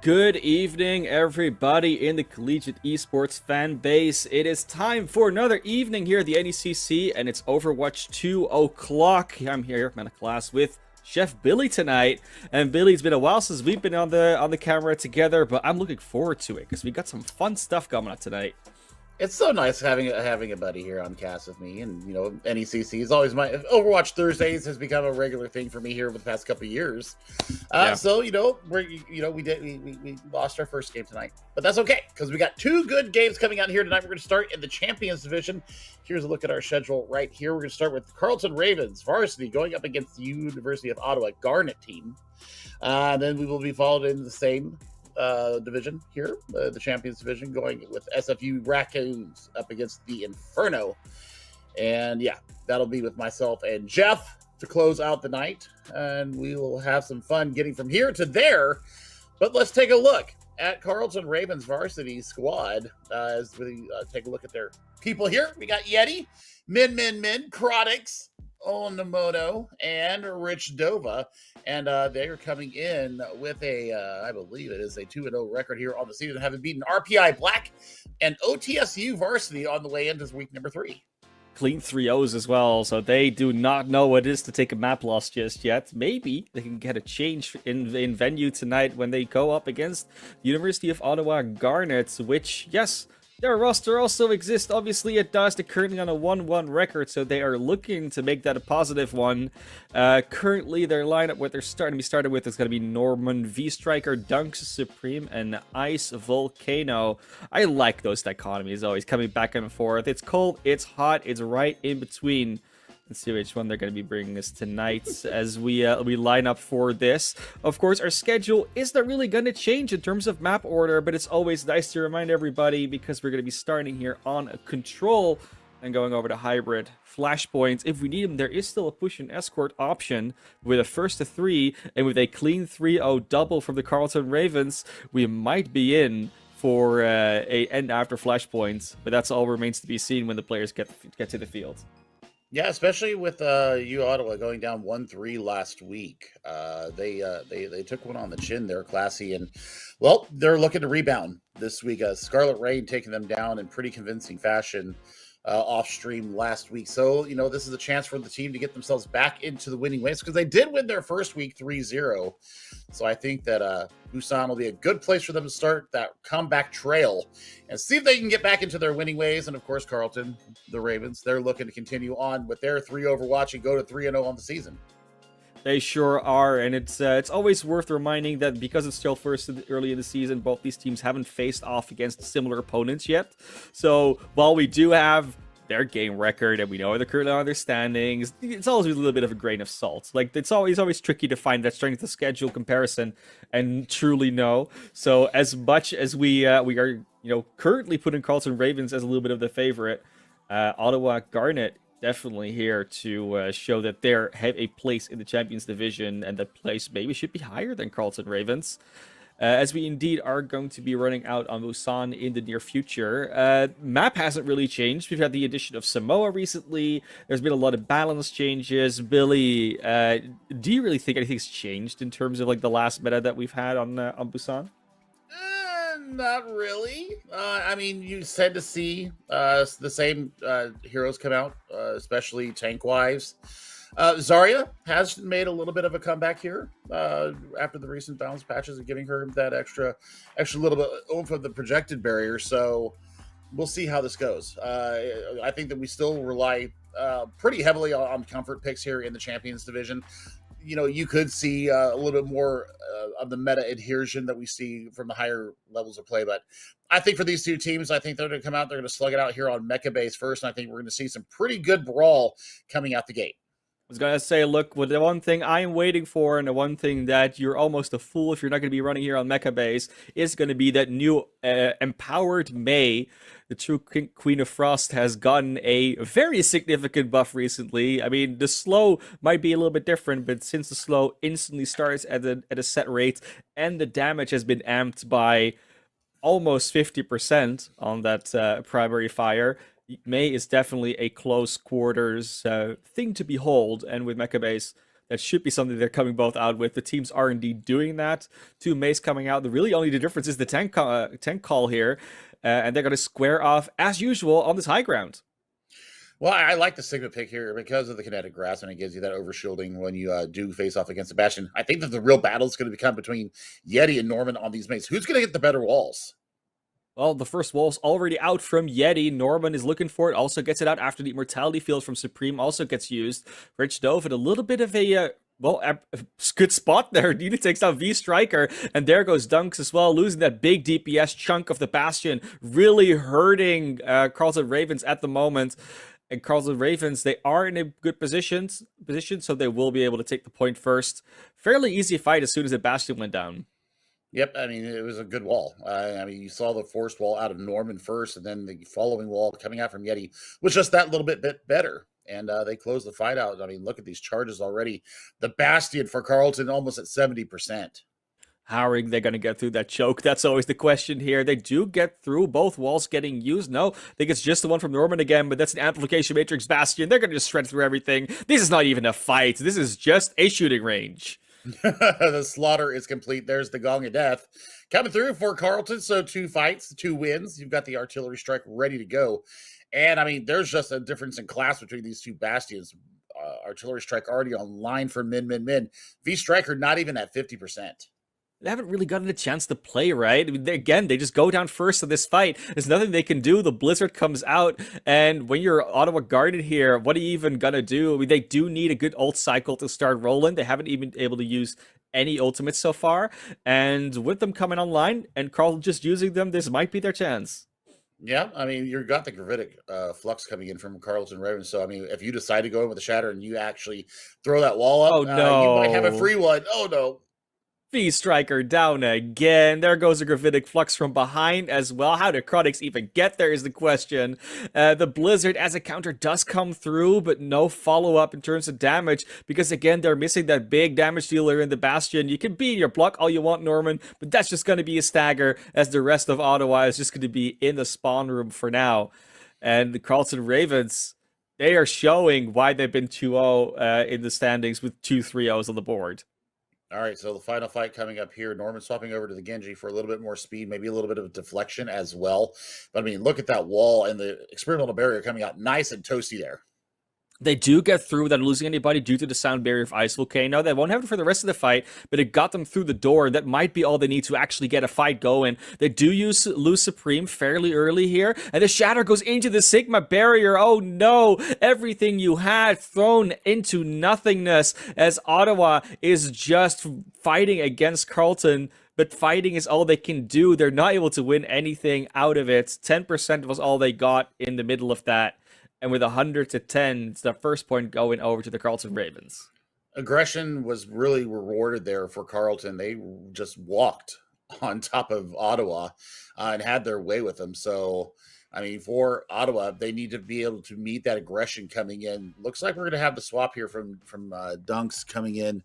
Good evening, everybody in the collegiate esports fan base. It is time for another evening here at the NECC, and it's Overwatch 2 o'clock. I'm here, ManofClass, with Chef Billy tonight. And Billy, it's been a while since we've been on the camera together, but I'm looking forward to it because we got some fun stuff coming up tonight. It's so nice having a buddy here on cast with me, and NECC is always my Overwatch Thursdays has become a regular thing for me here over the past couple of years. So we lost our first game tonight, but that's okay because we got two good games coming out here tonight. We're going to start in the Champions Division. Here's a look at our schedule right here. We're going to start with Carleton Ravens Varsity going up against the University of Ottawa Garnet team. Then we will be followed in the same division here, the Champions Division, going with SFU Raccoons up against the Inferno. And yeah, that'll be with myself and Jeff to close out the night, and we will have some fun getting from here to there. But let's take a look at Carleton Ravens Varsity squad as we take a look at their people here. We got Yeti, Min, Crodix, Onamono, and Rich Dova, and they are coming in with I believe it is a 2-0 record here on the season, having beaten RPI Black and OTSU Varsity on the way into week number 3. Clean 3-0s as well, so they do not know what it is to take a map loss just yet. Maybe they can get a change in venue tonight when they go up against the University of Ottawa Garnet, which, yes, their roster also exists. Obviously, it does. They're currently on a 1-1 record, so they are looking to make that a positive one. Currently, their lineup, what they're starting to be started with, is going to be Norman, V-Striker, Dunks Supreme, and Ice Volcano. I like those dichotomies, always coming back and forth. It's cold, it's hot, it's right in between. Let's see which one they're going to be bringing us tonight as we line up for this. Of course, our schedule isn't really going to change in terms of map order, but it's always nice to remind everybody because we're going to be starting here on a control and going over to hybrid flashpoints. If we need them, there is still a push and escort option with a first to 3, and with a clean 3-0 double from the Carleton Ravens, we might be in for a end after flashpoints, but that's all remains to be seen when the players get to the field. Yeah, especially with Uottawa going down 1-3 last week. They took one on the chin there, Classy, and well, they're looking to rebound this week. Scarlet Rain taking them down in pretty convincing fashion off stream last week. So, this is a chance for the team to get themselves back into the winning ways because they did win their first week 3-0. So I think that Busan will be a good place for them to start that comeback trail and see if they can get back into their winning ways. And of course, Carleton, the Ravens, they're looking to continue on with their 3 Overwatch and go to 3-0 on the season. They sure are, and it's always worth reminding that because it's still early in the season, both these teams haven't faced off against similar opponents yet. So while we do have their game record and we know they're currently on their standings, it's always a little bit of a grain of salt. Like, it's always tricky to find that strength of schedule comparison and truly know. So as much as we are currently putting Carleton Ravens as a little bit of the favorite, Ottawa Garnet definitely here to show that they have a place in the Champions Division, and that place maybe should be higher than Carleton Ravens. As we indeed are going to be running out on Busan in the near future. Map hasn't really changed. We've had the addition of Samoa recently. There's been a lot of balance changes. Billy, do you really think anything's changed in terms of like the last meta that we've had on Busan? Not really. I mean, you tend to see the same heroes come out, especially tank wives. Zarya has made a little bit of a comeback here after the recent balance patches and giving her that extra little bit oomph of the projected barrier. So we'll see how this goes. I think that we still rely pretty heavily on comfort picks here in the Champions Division. You could see a little bit more of the meta adhesion that we see from the higher levels of play. But I think for these two teams, I think they're going to come out, they're going to slug it out here on Mecha base first. And I think we're going to see some pretty good brawl coming out the gate. I was gonna say, look, with the one thing I'm waiting for, and the one thing that you're almost a fool if you're not gonna be running here on Mecha Base, is gonna be that new empowered Mei. The true Queen of Frost has gotten a very significant buff recently. I mean, the slow might be a little bit different, but since the slow instantly starts at a set rate, and the damage has been amped by almost 50% on that primary fire, Mei is definitely a close quarters thing to behold, and with Mecha Base that should be something they're coming both out with. The teams are indeed doing that. 2 Mays coming out. The difference is the tank call here. And they're going to square off, as usual, on this high ground. Well, I like the Sigma pick here because of the kinetic grasp, and it gives you that overshielding when you do face off against a Bastion. I think that the real battle is going to become between Yeti and Norman on these mates. Who's going to get the better walls? Well, the first wall's already out from Yeti. Norman is looking for it. Also gets it out after the Immortality Field from Supreme also gets used. Rich Dove at a little bit of a... good spot there. Nina takes out V-Striker, and there goes Dunks as well, losing that big DPS chunk of the Bastion, really hurting Carleton Ravens at the moment. And Carleton Ravens, they are in a good position, so they will be able to take the point first. Fairly easy fight as soon as the Bastion went down. Yep, I mean, it was a good wall. I mean, you saw the forced wall out of Norman first, and then the following wall coming out from Yeti was just that little bit better. And they closed the fight out. I mean, look at these charges already. The Bastion for Carleton almost at 70%. How are they going to get through that choke? That's always the question here. They do get through, both walls getting used. No, I think it's just the one from Norman again, but that's an Amplification Matrix Bastion. They're going to just shred through everything. This is not even a fight. This is just a shooting range. The slaughter is complete. There's the Gong of Death coming through for Carleton. So 2 fights, 2 wins. You've got the artillery strike ready to go. And, I mean, there's just a difference in class between these 2 Bastions. Artillery strike already online for min. V-Striker not even at 50%. They haven't really gotten a chance to play, right? I mean, they just go down first in this fight. There's nothing they can do. The Blizzard comes out, and when you're Ottawa Garnet here, what are you even gonna do? I mean, they do need a good ult cycle to start rolling. They haven't even been able to use any ultimates so far, and with them coming online, and Carl just using them, this might be their chance. Yeah, I mean, you've got the gravitic flux coming in from Carleton Ravens. So, I mean, if you decide to go in with a Shatter and you actually throw that wall up, you might have a free one. Oh, no. V-Striker down again. There goes a Gravitic Flux from behind as well. How did Chronics even get there is the question. The Blizzard as a counter does come through, but no follow-up in terms of damage, because again, they're missing that big damage dealer in the Bastion. You can be in your block all you want, Norman, but that's just going to be a stagger, as the rest of Ottawa is just going to be in the spawn room for now. And the Carleton Ravens, they are showing why they've been 2-0 in the standings with 2 3-0s on the board. All right, so the final fight coming up here. Norman swapping over to the Genji for a little bit more speed, maybe a little bit of deflection as well. But, I mean, look at that wall and the experimental barrier coming out nice and toasty there. They do get through without losing anybody due to the sound barrier of Ice Volcano. They won't have it for the rest of the fight, but it got them through the door. That might be all they need to actually get a fight going. They do lose Supreme fairly early here, and the Shatter goes into the Sigma barrier. Oh no, everything you had thrown into nothingness, as Ottawa is just fighting against Carleton. But fighting is all they can do. They're not able to win anything out of it. 10% was all they got in the middle of that. And with 100-10, it's the first point going over to the Carleton Ravens. Aggression was really rewarded there for Carleton. They just walked on top of Ottawa and had their way with them. So, I mean, for Ottawa, they need to be able to meet that aggression coming in. Looks like we're going to have the swap here from Dunks coming in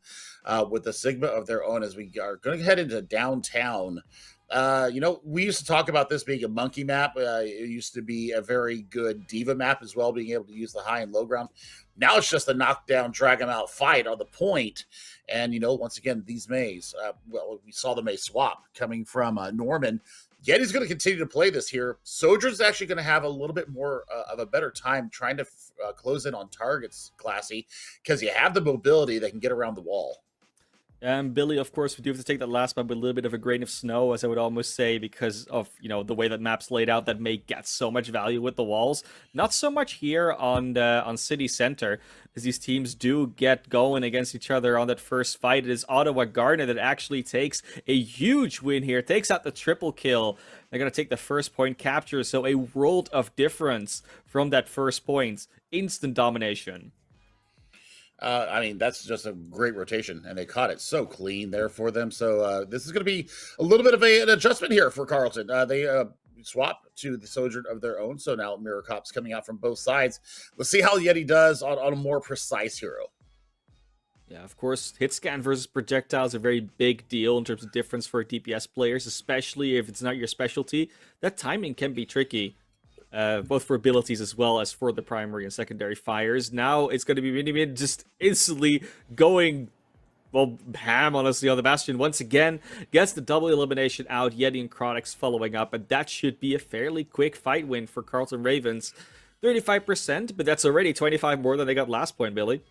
with the Sigma of their own as we are going to head into downtown. You know, we used to talk about this being a monkey map. It used to be a very good diva map as well, being able to use the high and low ground. Now it's just a knockdown, drag them out fight on the point. And, you know, once again, these Mays, well, we saw the May swap coming from Norman. Yeti's going to continue to play this here. Soldier's actually going to have a little bit more of a better time trying to close in on targets, Classy, because you have the mobility that can get around the wall. Billy, of course, we do have to take that last map with a little bit of a grain of snow, as I would almost say, because of, you know, the way that map's laid out, that may get so much value with the walls. Not so much here on City Center, as these teams do get going against each other on that first fight. It is Ottawa Garnet that actually takes a huge win here, takes out the triple kill. They're going to take the first point capture, so a world of difference from that first point. Instant domination. I mean, that's just a great rotation, and they caught it so clean there for them. So this is going to be a little bit of an adjustment here for Carleton. They swap to the Soldier of their own, so now Mirror Cop's coming out from both sides. Let's see how Yeti does on a more precise hero. Yeah, of course, hit scan versus projectile is a very big deal in terms of difference for DPS players, especially if it's not your specialty. That timing can be tricky. both for abilities as well as for the primary and secondary fires. Now it's going to be Minimin just instantly going, well, ham, honestly, on the Bastion. Once again, gets the double elimination out. Yeti and Chronix following up, and that should be a fairly quick fight win for Carleton Ravens. 35%, but that's already 25 more than they got last point, Billy.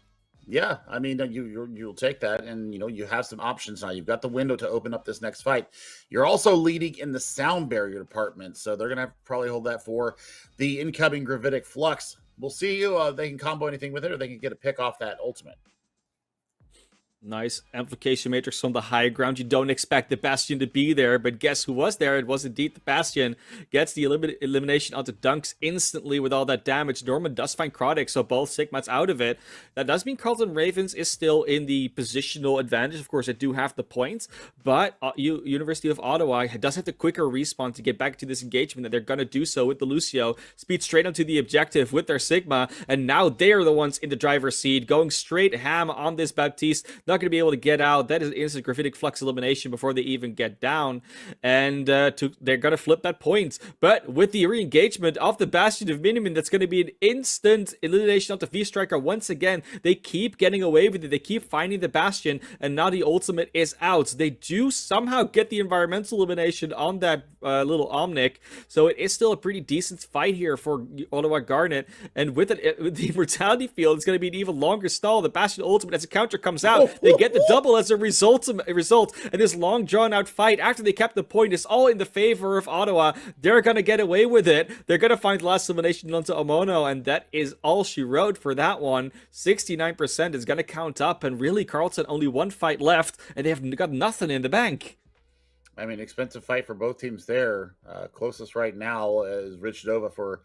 Yeah, I mean, you'll take that, and you have some options now. You've got the window to open up this next fight. You're also leading in the sound barrier department, so they're gonna have to probably hold that for the incoming Gravitic Flux. We'll see you. They can combo anything with it, or they can get a pick off that ultimate. Nice amplification matrix from the high ground. You don't expect the Bastion to be there, but guess who was there? It was indeed the Bastion. Gets the elimination onto Dunks instantly with all that damage. Norman does find Chronix, so both Sigmas out of it. That does mean Carleton Ravens is still in the positional advantage. Of course, they do have the points, but University of Ottawa does have the quicker respawn to get back to this engagement, and they're going to do so with the Lucio. Speed straight onto the objective with their Sigma, and now they're the ones in the driver's seat, going straight ham on this Baptiste. Not going to be able to get out. That is an instant Gravitic Flux elimination before they even get down. And they're going to flip that point. But with the re-engagement of the Bastion of Minimin, that's going to be an instant elimination of the V-Striker. Once again, they keep getting away with it. They keep finding the Bastion, and now the ultimate is out. They do somehow get the environmental elimination on that little Omnic. So it is still a pretty decent fight here for Ottawa Garnet. And with it, with the Immortality Field, it's going to be an even longer stall. The Bastion ultimate, as a counter comes out, they get the double as a result, and this long drawn-out fight, after they kept the point, is all in the favor of Ottawa. They're going to get away with it. They're going to find the last elimination onto Omono, and that is all she wrote for that one. 69% is going to count up, and really, Carleton only one fight left, and they have got nothing in the bank. I mean, expensive fight for both teams there. Closest right now is Rich Nova for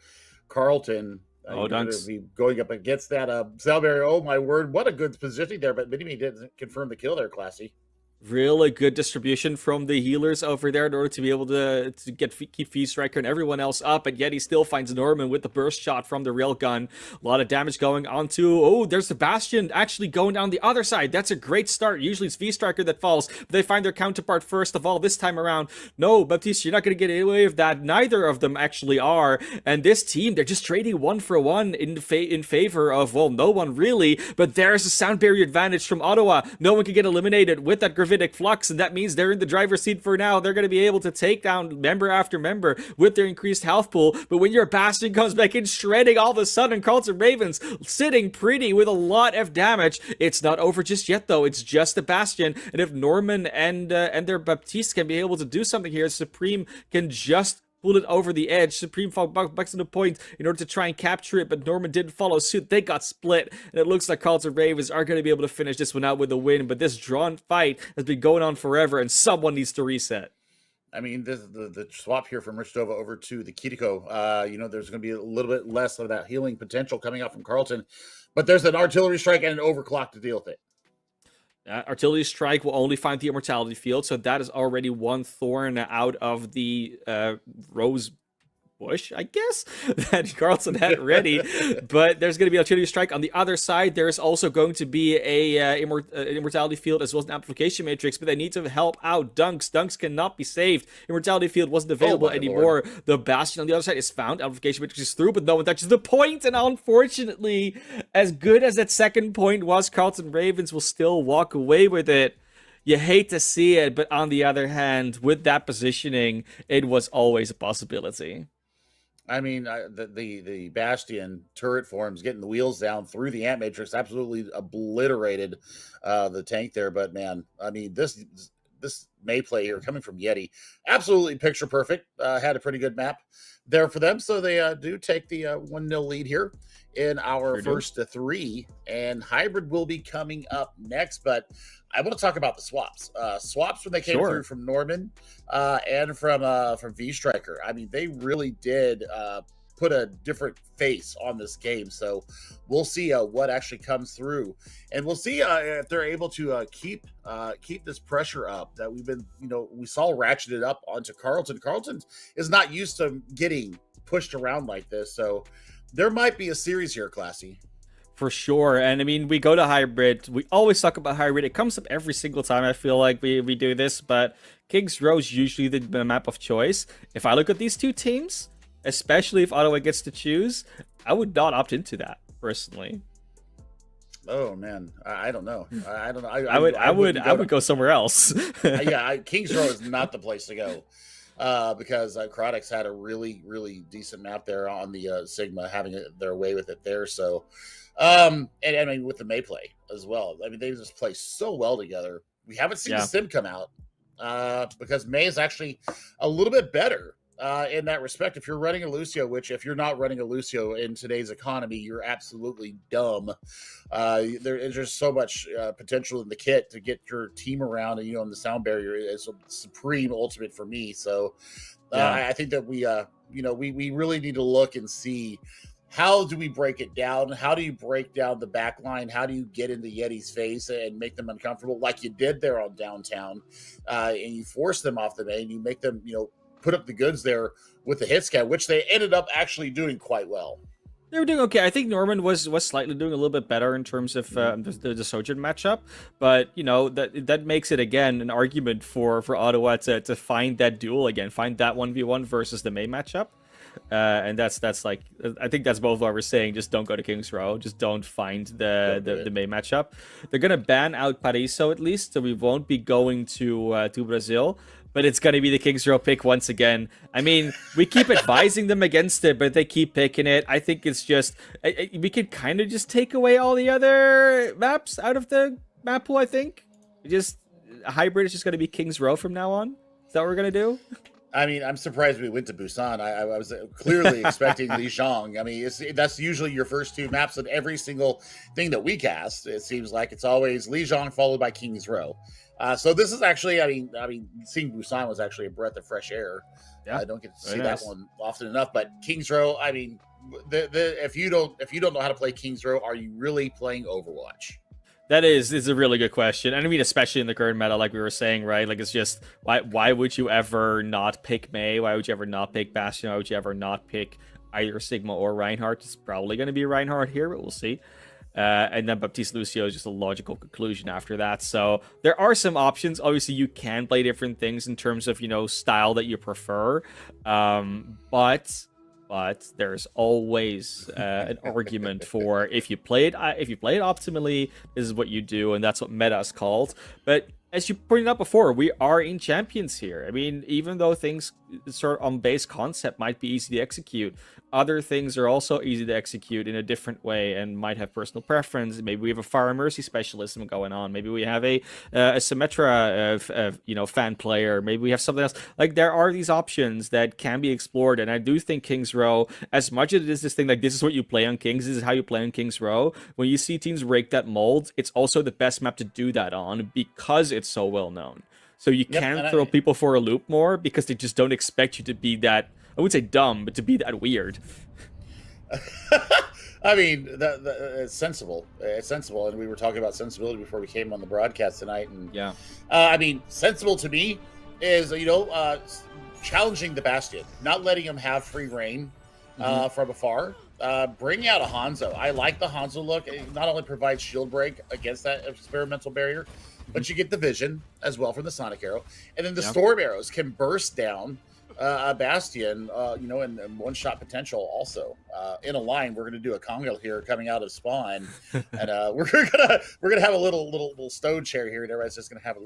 Carleton. Dunks. Be going up against that cell barrier. Oh my word, what a good positioning there, but Minimi didn't confirm the kill there, Classy. Really good distribution from the healers over there in order to be able to keep V-Striker and everyone else up, and yet he still finds Norman with the burst shot from the railgun. A lot of damage going onto, oh, there's the Bastion actually going down the other side. That's a great start. Usually it's V-Striker that falls, but they find their counterpart first of all this time around. No, Baptiste, you're not going to get away with that. Neither of them actually are, and this team, they're just trading one for one in favor of, well, no one really, but there's a sound barrier advantage from Ottawa. No one can get eliminated with that Gravitic Flux, and that means they're in the driver's seat for now. They're going to be able to take down member after member with their increased health pool, but when your Bastion comes back in shredding, all of a sudden Carleton Ravens sitting pretty with a lot of damage. It's not over just yet though. It's just the Bastion, and if Norman and their Baptiste can be able to do something here, Supreme can just pulled it over the edge. Supreme fell back to the point in order to try and capture it, but Norman didn't follow suit. They got split, and it looks like Carleton Ravens are going to be able to finish this one out with a win, but this drawn fight has been going on forever, and someone needs to reset. I mean, this the swap here from Ristova over to the Kiriko. There's going to be a little bit less of that healing potential coming out from Carleton, but there's an artillery strike and an overclock to deal with it. Artillery strike will only find the immortality field, so that is already one thorn out of the rose bush, I guess, that Carleton had ready. But there's going to be artillery strike on the other side. There's also going to be a immortality field as well as an amplification matrix, but they need to help out Dunks. Dunks cannot be saved. Immortality field wasn't available anymore. Lord. The Bastion on the other side is found. Amplification matrix is through, but no one touches the point. And unfortunately, as good as that second point was, Carleton Ravens will still walk away with it. You hate to see it, but on the other hand, with that positioning, it was always a possibility. I mean, the Bastion turret forms getting the wheels down through the Ant Matrix absolutely obliterated the tank there. But man, I mean, this May play here coming from Yeti, absolutely picture perfect. Had a pretty good map there for them, so they do take the 1-0 lead here in our first three, and Hybrid will be coming up next. But I want to talk about the swaps. Swaps when they came through from Norman and from V-Striker. I mean, they really did put a different face on this game. So we'll see what actually comes through, and we'll see if they're able to keep this pressure up that we've been, we saw ratcheted up onto Carleton. Carleton is not used to getting pushed around like this, so there might be a series here, Classy. For sure. And I mean, we go to Hybrid. We always talk about Hybrid. It comes up every single time I feel like we do this, but King's Row is usually the map of choice. If I look at these two teams, especially if Ottawa gets to choose, I would not opt into that personally. Oh man, I don't know. I don't know. I would go somewhere else. Kings Row is not the place to go because Crodix had a really, really decent map there on the Sigma, having their way with it there. So, and I mean with the May play as well. I mean they just play so well together. We haven't seen the sim come out because May is actually a little bit better. In that respect, if you're running a Lucio, which if you're not running a Lucio in today's economy, you're absolutely dumb. There's just so much potential in the kit to get your team around, and and the sound barrier is a supreme ultimate for me. So I think that we really need to look and see how do we break it down? How do you break down the back line? How do you get into Yeti's face and make them uncomfortable like you did there on downtown, and you force them off the main, you make them put up the goods there with the hit scan, which they ended up actually doing quite well. They were doing okay. I think Norman was slightly doing a little bit better in terms of the Sojourn matchup, but that makes it again an argument for Ottawa to find that duel again, find that 1v1 versus the May matchup. And that's like, I think that's both why we're saying just don't go to Kings Row, just don't find the May matchup. They're gonna ban out Paraiso at least, so we won't be going to Brazil. But it's going to be the Kings Row pick once again. I mean, we keep advising them against it, but they keep picking it. I think it's just... we could kind of just take away all the other maps out of the map pool, I think. Just... hybrid is just going to be Kings Row from now on. Is that what we're going to do? I mean, I'm surprised we went to Busan. I was clearly expecting Lijiang. I mean, that's usually your first two maps in every single thing that we cast. It seems like it's always Lijiang followed by Kings Row. So this is actually, I mean, seeing Busan was actually a breath of fresh air. Yeah, I don't get to see that one often enough. But Kings Row, I mean, if you don't know how to play Kings Row, are you really playing Overwatch? That is a really good question. And I mean, especially in the current meta, like we were saying, right? Like, it's just, why would you ever not pick May? Why would you ever not pick Bastion? Why would you ever not pick either Sigma or Reinhardt? It's probably going to be Reinhardt here, but we'll see. And then Baptiste Lucio is just a logical conclusion after that. So there are some options. Obviously, you can play different things in terms of, style that you prefer. But there's always an argument for if you play it optimally, this is what you do, and that's what meta is called. But as you pointed out before, we are in champions here. I mean, even though things sort of on base concept might be easy to execute, other things are also easy to execute in a different way and might have personal preference. Maybe we have a Fire and Mercy specialism going on. Maybe we have a Symmetra fan player. Maybe we have something else. Like, there are these options that can be explored, and I do think Kings Row, as much as it is this thing like this is what you play on Kings, this is how you play on Kings Row, when you see teams break that mold, it's also the best map to do that on because it's so well known. So you can throw people for a loop more because they just don't expect you to be that, I would say dumb, but to be that weird. I mean, it's sensible. It's sensible, and we were talking about sensibility before we came on the broadcast tonight. And I mean, sensible to me is challenging the Bastion, not letting him have free reign from afar. Bringing out a Hanzo. I like the Hanzo look. It not only provides shield break against that experimental barrier, but you get the vision as well from the Sonic Arrow, and then the Storm Arrows can burst down a Bastion, and one-shot potential also. In a line, we're going to do a Congo here coming out of spawn, and we're gonna have a little stone chair here, and everybody's just going to have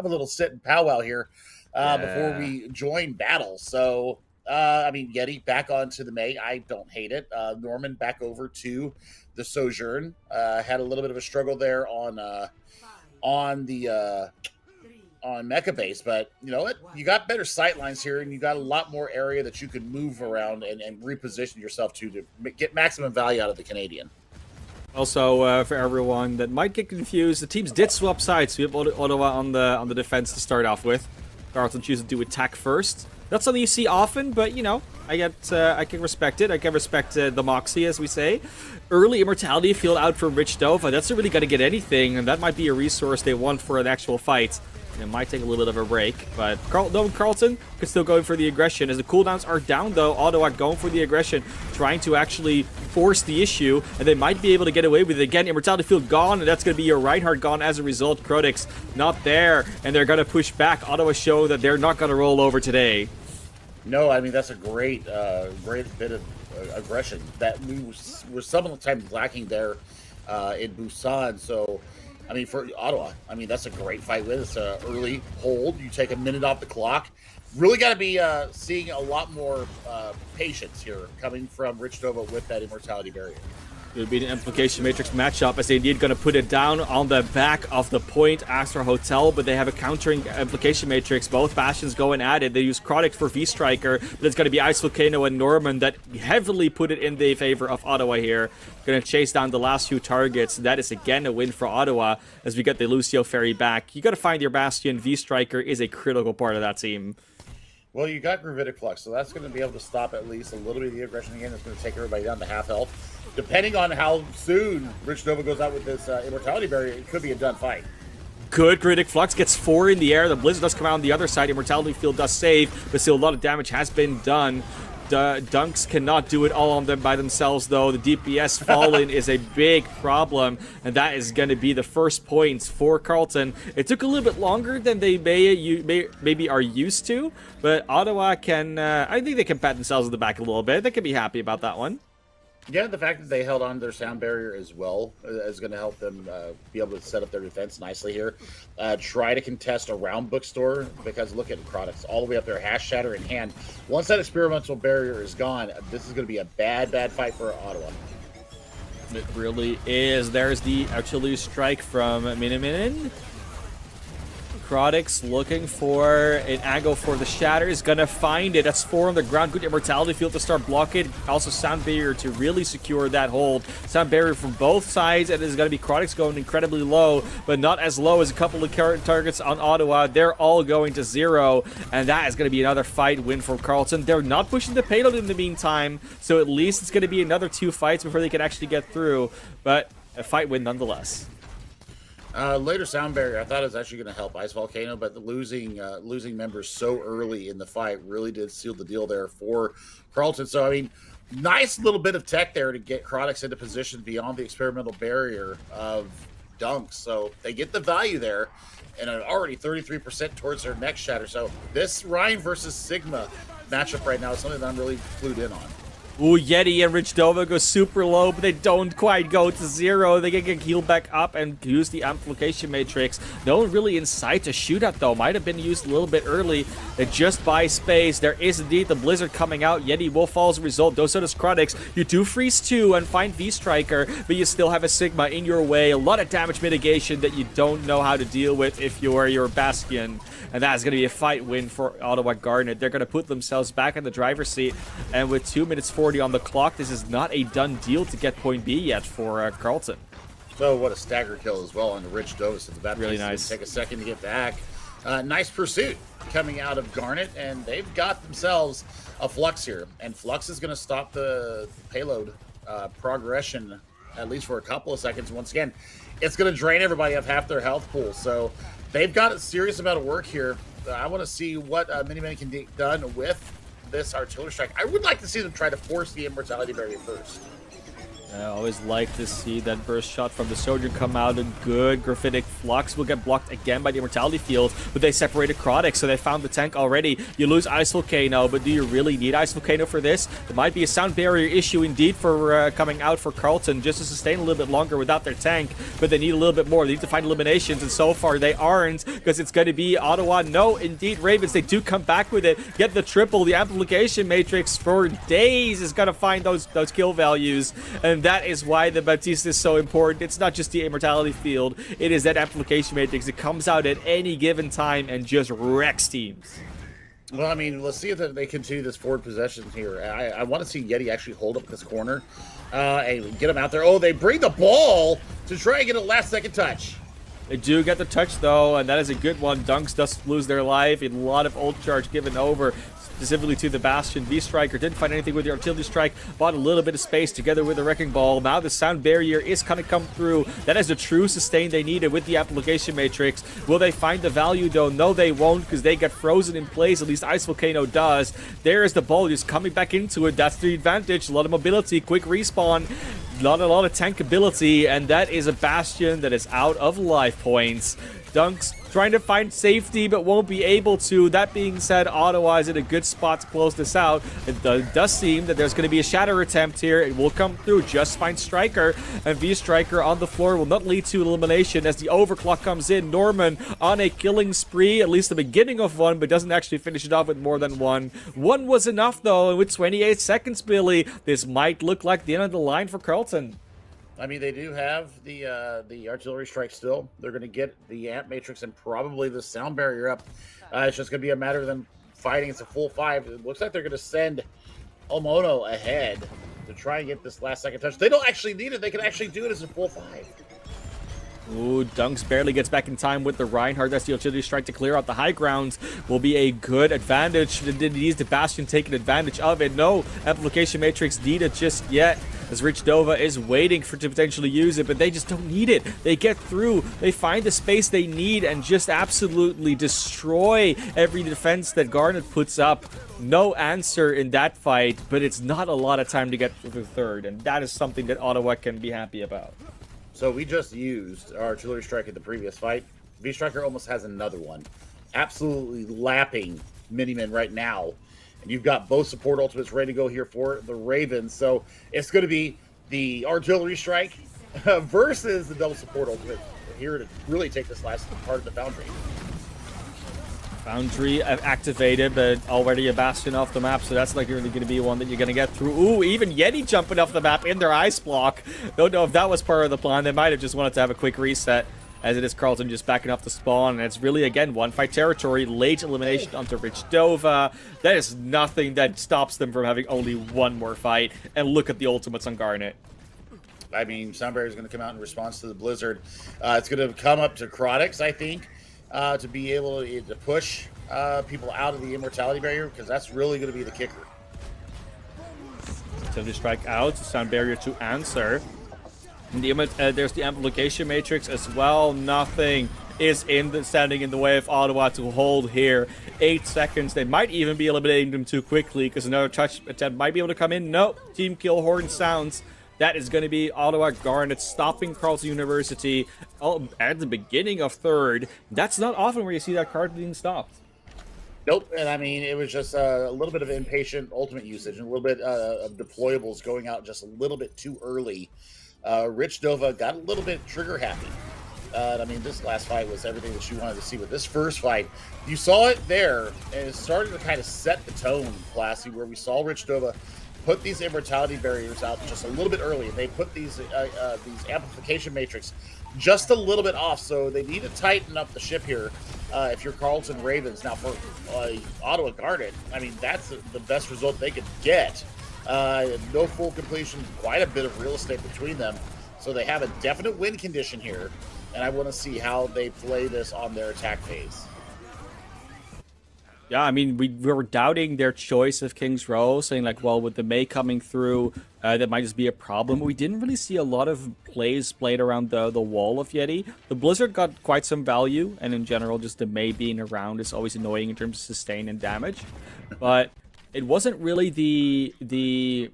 a little sit and powwow here before we join battle. So, I mean, Yeti back onto the May. I don't hate it. Norman back over to the Sojourn. Had a little bit of a struggle there on Mecha base, but you know what? You got better sight lines here, and you got a lot more area that you can move around and reposition yourself to get maximum value out of the Canadian. Also, for everyone that might get confused, the teams did swap sides. We have Ottawa on the defense to start off with. Carleton chooses to attack first. That's something you see often, but I can respect it. I can respect the moxie, as we say. Early Immortality field out from Rich Dova. That's not really going to get anything, and that might be a resource they want for an actual fight. It might take a little bit of a break, but Carleton can still go for the aggression. As the cooldowns are down, though, Ottawa going for the aggression, trying to actually force the issue, and they might be able to get away with it. Again, Immortality field gone, and that's going to be your Reinhardt gone as a result. Crodix not there, and they're going to push back. Ottawa show that they're not going to roll over today. No, I mean that's a great bit of aggression that we were sometimes lacking there in Busan. So, I mean, for Ottawa, I mean that's a great fight with. It's an early hold. You take a minute off the clock. Really got to be seeing a lot more patience here coming from Rich Nova with that Immortality Barrier. It would be an Amplification Matrix matchup as they indeed going to put it down on the back of the point Astra Hotel, but they have a countering Amplification Matrix. Both Bastions going at it. They use Chronic for V-Striker, but it's going to be Ice Volcano and Norman that heavily put it in the favor of Ottawa here. Going to chase down the last few targets. That is again a win for Ottawa as we get the Lucio Ferry back. You got to find your Bastion. V-Striker is a critical part of that team. Well, you got Gravitic Flux, so that's going to be able to stop at least a little bit of the aggression again. It's going to take everybody down to half health. Depending on how soon Rich Nova goes out with this Immortality Barrier, it could be a done fight. Good. Gravitic Flux gets 4 in the air. The Blizzard does come out on the other side. Immortality Field does save, but still a lot of damage has been done. Dunks cannot do it all on them by themselves, though. The DPS falling is a big problem, and that is going to be the first points for Carleton. It took a little bit longer than they maybe are used to, but Ottawa can, I think they can pat themselves on the back a little bit. They can be happy about that one. Yeah, the fact that they held on to their sound barrier as well is going to help them be able to set up their defense nicely here. Try to contest around Bookstore, because look at Products all the way up there, Hash Shatter in hand. Once that experimental barrier is gone, this is going to be a bad fight for Ottawa. It really is. There's the artillery strike from Miniminin. Crodix looking for an angle for the Shatter. Is going to find it. That's 4 on the ground. Good Immortality Field to start blocking. Also Sound Barrier to really secure that hold. Sound Barrier from both sides. And it's going to be Crodix going incredibly low, but not as low as a couple of targets on Ottawa. They're all going to 0. And that is going to be another fight win for Carleton. They're not pushing the payload in the meantime. So at least it's going to be another 2 fights before they can actually get through. But a fight win nonetheless. Later Sound Barrier, I thought it was actually going to help Ice Volcano, but the losing members so early in the fight really did seal the deal there for Carleton. So, I mean, nice little bit of tech there to get Crodix into position beyond the experimental barrier of Dunks. So they get the value there, and already 33% towards their next Shatter. So this Ryan versus Sigma matchup right now is something that I'm really clued in on. Ooh, Yeti and Rich Nova go super low, but they don't quite go to 0. They can get healed back up and use the Amplification Matrix. No one really in sight to shoot at, though. Might have been used a little bit early. They just buy space. There is indeed the Blizzard coming out. Yeti will fall as a result. So does Crodix. You do freeze 2 and find V-Striker, but you still have a Sigma in your way. A lot of damage mitigation that you don't know how to deal with if you are your Bastion. And that is going to be a fight win for Ottawa Garnet. They're going to put themselves back in the driver's seat. And with 2 minutes 40 on the clock, this is not a done deal to get point B yet for Carleton. So what a stagger kill as well on the Rich Dose at the bat. Really nice. Take a second to get back. Nice pursuit coming out of Garnet, and they've got themselves a Flux here. And Flux is going to stop the payload progression, at least for a couple of seconds. Once again, it's going to drain everybody of half their health pool. So they've got a serious amount of work here. I want to see what Miniman can get done with this artillery strike. I would like to see them try to force the Immortality Barrier first. I always like to see that burst shot from the soldier come out. A good Graphitic Flux will get blocked again by the Immortality Field, but they separated Crodix, so they found the tank already. You lose Ice Volcano, but do you really need Ice Volcano for this? There might be a sound barrier issue indeed for coming out for Carleton, just to sustain a little bit longer without their tank, but they need a little bit more. They need to find eliminations, and so far they aren't, because it's going to be Ottawa. No, indeed, Ravens, they do come back with it. Get the triple. The Amplification Matrix for days is going to find those kill values, and that is why the Baptiste is so important. It's not just the Immortality Field, it is that Amplification Matrix. It comes out at any given time and just wrecks teams. Well, I mean, let's see if they continue this forward possession here. I want to see Yeti actually hold up this corner and get him out there. Oh, they bring the ball to try and get a last-second touch. They do get the touch, though, and that is a good one. Dunks does lose their life. A lot of ult charge given over, specifically to the Bastion. V-Striker didn't find anything with the artillery strike, bought a little bit of space together with the Wrecking Ball. Now the sound barrier is going to come through. That is the true sustain they needed with the Amplification Matrix. Will they find the value, though? No, they won't, because they get frozen in place. At least Ice Volcano does. There is the ball just coming back into it. That's the advantage. A lot of mobility, quick respawn, a lot of tank ability, and that is a Bastion that is out of life points. Dunks trying to find safety, but won't be able to. That being said, Ottawa is in a good spot to close this out. It does seem that there's going to be a shatter attempt here. It will come through. Just find Striker, and V-Striker on the floor will not lead to elimination as the overclock comes in. Norman on a killing spree, at least the beginning of one, but doesn't actually finish it off with more than one. One was enough, though, and with 28 seconds, Billy, this might look like the end of the line for Carleton. I mean, they do have the artillery strike still. They're going to get the amp matrix and probably the sound barrier up. It's just going to be a matter of them fighting. It's a full 5. It looks like they're going to send Omono ahead to try and get this last second touch. They don't actually need it. They can actually do it as a full 5. Ooh, Dunks barely gets back in time with the Reinhardt. That's the artillery strike to clear out the high grounds. Will be a good advantage. Did needs the Bastion taking advantage of it. No amplification matrix needed just yet, as Rich Dova is waiting to potentially use it, but they just don't need it. They get through, they find the space they need, and just absolutely destroy every defense that Garnet puts up. No answer in that fight, but it's not a lot of time to get to the third, and that is something that Ottawa can be happy about. So we just used our artillery strike in the previous fight. V-Striker almost has another one. Absolutely lapping Miniman right now. And you've got both support ultimates ready to go here for the Ravens. So it's going to be the artillery strike versus the double support ultimate here to really take this last part of the Foundry. Foundry activated, but already a Bastion off the map, so that's like really going to be one that you're going to get through. Ooh, even Yeti jumping off the map in their ice block. Don't know if that was part of the plan. They might have just wanted to have a quick reset, as it is Carleton just backing off the spawn, and it's really, again, one fight territory. Late elimination onto Rich Dova. That is nothing that stops them from having only one more fight. And look at the ultimates on Garnet. I mean, Soundbarrier is going to come out in response to the Blizzard. It's going to come up to Chronix, I think, to be able to push people out of the immortality barrier, because that's really going to be the kicker. So they strike out, Sound Barrier to answer. And there's the amplification matrix as well. Nothing is standing in the way of Ottawa to hold here. 8 seconds. They might even be eliminating them too quickly, because another touch attempt might be able to come in. No, Team Kill Horn sounds. That is going to be Ottawa Garnet stopping Carleton University at the beginning of third. That's not often where you see that card being stopped. Nope, and I mean, it was just a little bit of impatient ultimate usage and a little bit of deployables going out just a little bit too early. Rich Dova got a little bit trigger happy. I mean, this last fight was everything that you wanted to see. With this first fight, you saw it there, and it started to kind of set the tone, Classy, where we saw Rich Dova put these immortality barriers out just a little bit early. They put these amplification matrix just a little bit off, so they need to tighten up the ship here if you're Carleton Ravens. Now, for Ottawa Garnet, I mean, that's the best result they could get. No full completion, quite a bit of real estate between them, so they have a definite win condition here, and I want to see how they play this on their attack phase. Yeah, I mean, we were doubting their choice of King's Row, saying like, well, with the May coming through, that might just be a problem. We didn't really see a lot of plays played around the wall of Yeti. The Blizzard got quite some value, and in general, just the May being around is always annoying in terms of sustain and damage. But it wasn't really the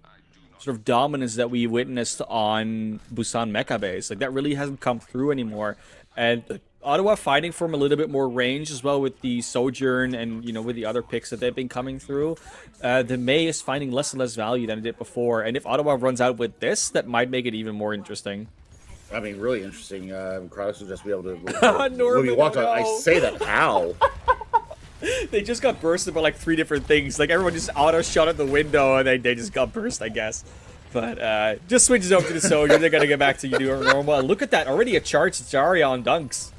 sort of dominance that we witnessed on Busan Mecha Base. Like, that really hasn't come through anymore. And Ottawa fighting from a little bit more range as well with the Sojourn and, you know, with the other picks that they've been coming through. The May is finding less and less value than it did before. And if Ottawa runs out with this, that might make it even more interesting. I mean, really interesting. Chronix will just be able to... Norman, walked on, I say that, how? They just got bursted by like 3 different things. Like, everyone just auto-shot at the window and they just got burst, I guess. But just switches over to the Soldier. They're going to get back to normal. And look at that. Already a charged Zarya on Dunks.